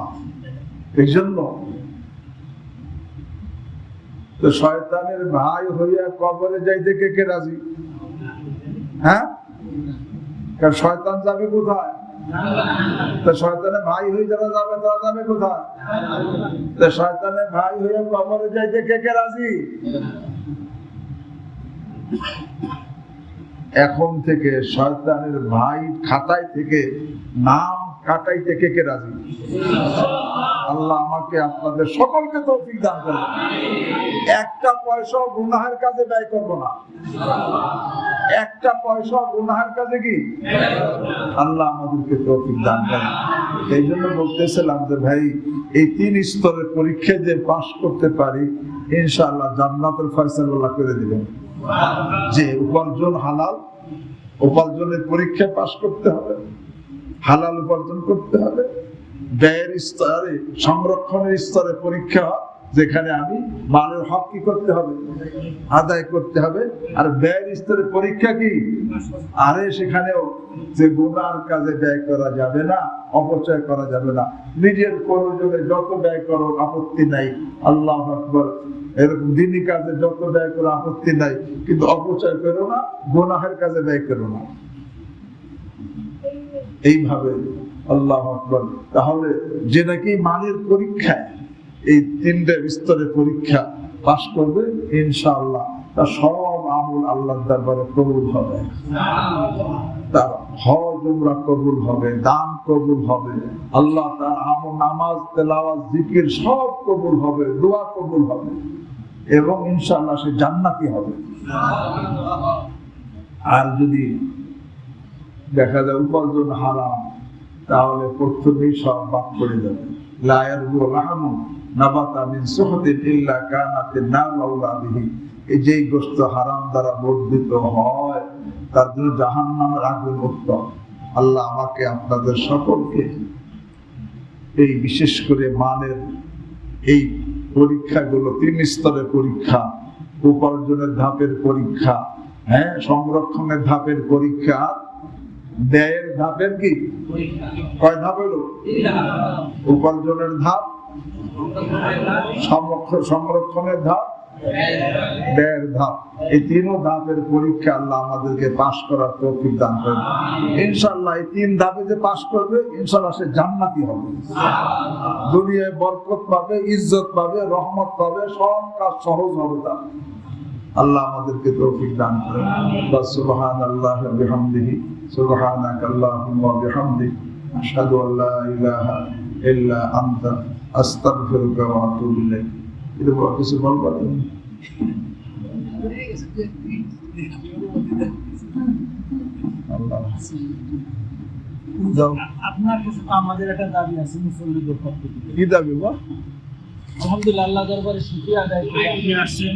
এই জন্য তো শয়তানের ভাই হইয়া কবরে যাইতে কে কে রাজি? হ্যাঁ, কারণ শয়তান যাবে কোথায়? তো শয়তানের ভাই হয়ে যারা যাবে তারা যাবে কোথায়? তো শয়তানের ভাই হইয়া কবরে যাইতে কে কে রাজি? এখন থেকে শয়তানের ভাই খাতায় থেকে নাম কাটাইতে কে কে রাজি? আল্লাহ আমাকে আপনাদের সকলকে তৌফিক দান করুন। একটা পয়সা গুনাহের কাজে ব্যয় করব না, একটা পয়সা গুনাহের কাজে কি? আল্লাহ আমাদেরকে তৌফিক দান করেন। এই জন্য বলতেছিলাম যে ভাই, এই 3 স্তরের পরীক্ষা যে পাশ করতে পারি, ইনশাআল্লাহ জান্নাতের ফয়সালা করে দিবেন। যে উপার্জন হালাল, উপার্জনের পরীক্ষা পাশ করতে হবে, হালাল উপার্জন করতে হবে। ব্যয়ের স্তরে, সংরক্ষণের স্তরে পরীক্ষা, যেখানে আমি মালের হক কি করতে হবে? আদায় করতে হবে। আর ব্যয়ের স্তরে পরীক্ষা কি? আরে সেখানেও যে গুনার কাজে ব্যয় করা যাবে না, অপচয় করা যাবে না। নিজের প্রয়োজনে যত ব্যয় করো আপত্তি নাই, আল্লাহু আকবার। এরকম দিনী কাজে যত ব্যয় করো আপত্তি নাই, কিন্তু অপচয় করো না, গুনাহের কাজে ব্যয় করো না। এইভাবে আল্লাহু আকবার। তাহলে যে নাকি মানের পরীক্ষায় এই 3টে স্তরের পরীক্ষা পাশ করবে, ইনশাআল্লাহ তার সব আমল আল্লাহর দরবারে কবুল হবে। তার হজ উমরা কবুল হবে, দান কবুল হবে, আল্লাহ তার আমল, নামাজ, তেলাওয়াত, জিকির সব কবুল হবে, দোয়া কবুল হবে, এবং ইনশাআল্লাহ সে জান্নাতি হবে। আর যদি দেখা যায় উপার্জন হারাম, তাহলে প্রথমেই সব বাদ পড়ে যাবে। লা ইয়ারজু রাহমু নাবাতা মিন সুহতিন ইল্লা কানাতিন নার আওলা বিহি। এই যে গোশত হারাম দ্বারা বর্ধিত হয়, তার জন্য জাহান্নামের আগুন উত্তম। আল্লাহ আমাকে আপনাদের সকলকে এই বিশেষ করে মানের এই পরীক্ষাগুলো, 3 স্তরের পরীক্ষা, উপার্জনের ধাপের পরীক্ষা, হ্যাঁ, সংরক্ষণের ধাপের পরীক্ষা, ব্যয়ের ধাপের কি? কয় ধাপ হলো? উপার্জনের ধাপ, সংরক্ষণের ধাপ, ব্যয়ের ধাপ। এই 3 ধাপের পরীক্ষা আল্লাহ আমাদেরকে পাশ করার তৌফিক দান করেন। ইনশাআল্লাহ এই 3 ধাপে যে পাশ করবে, ইনশাআল্লাহ সে জান্নাতি হবে। দুনিয়ায় বরকত পাবে, ইজ্জত পাবে, রহমত পাবে, সব কাজ সহজ হবে তার। আল্লাহ আমাদেরকে তৌফিক দান করেন। সুবহানাল্লাহি ওয়া বিহামদিহি, সুবহানাকাল্লাহুম্মা ওয়া বিহামদিক, আশহাদু আল্লা ইলাহা ইল্লা আনতা, আস্তাগফিরুকা ওয়া আতুবু ইলাইক। এটা কিছু বলবো? আপনার কাছে আমাদের একটা দাবি আছে মুসল্লিদের পক্ষ থেকে। কি দাবি? আলহামদুলিল্লাহ, আল্লাহ দরবারে শুকরিয়া আদায় করে আপনি আসছেন।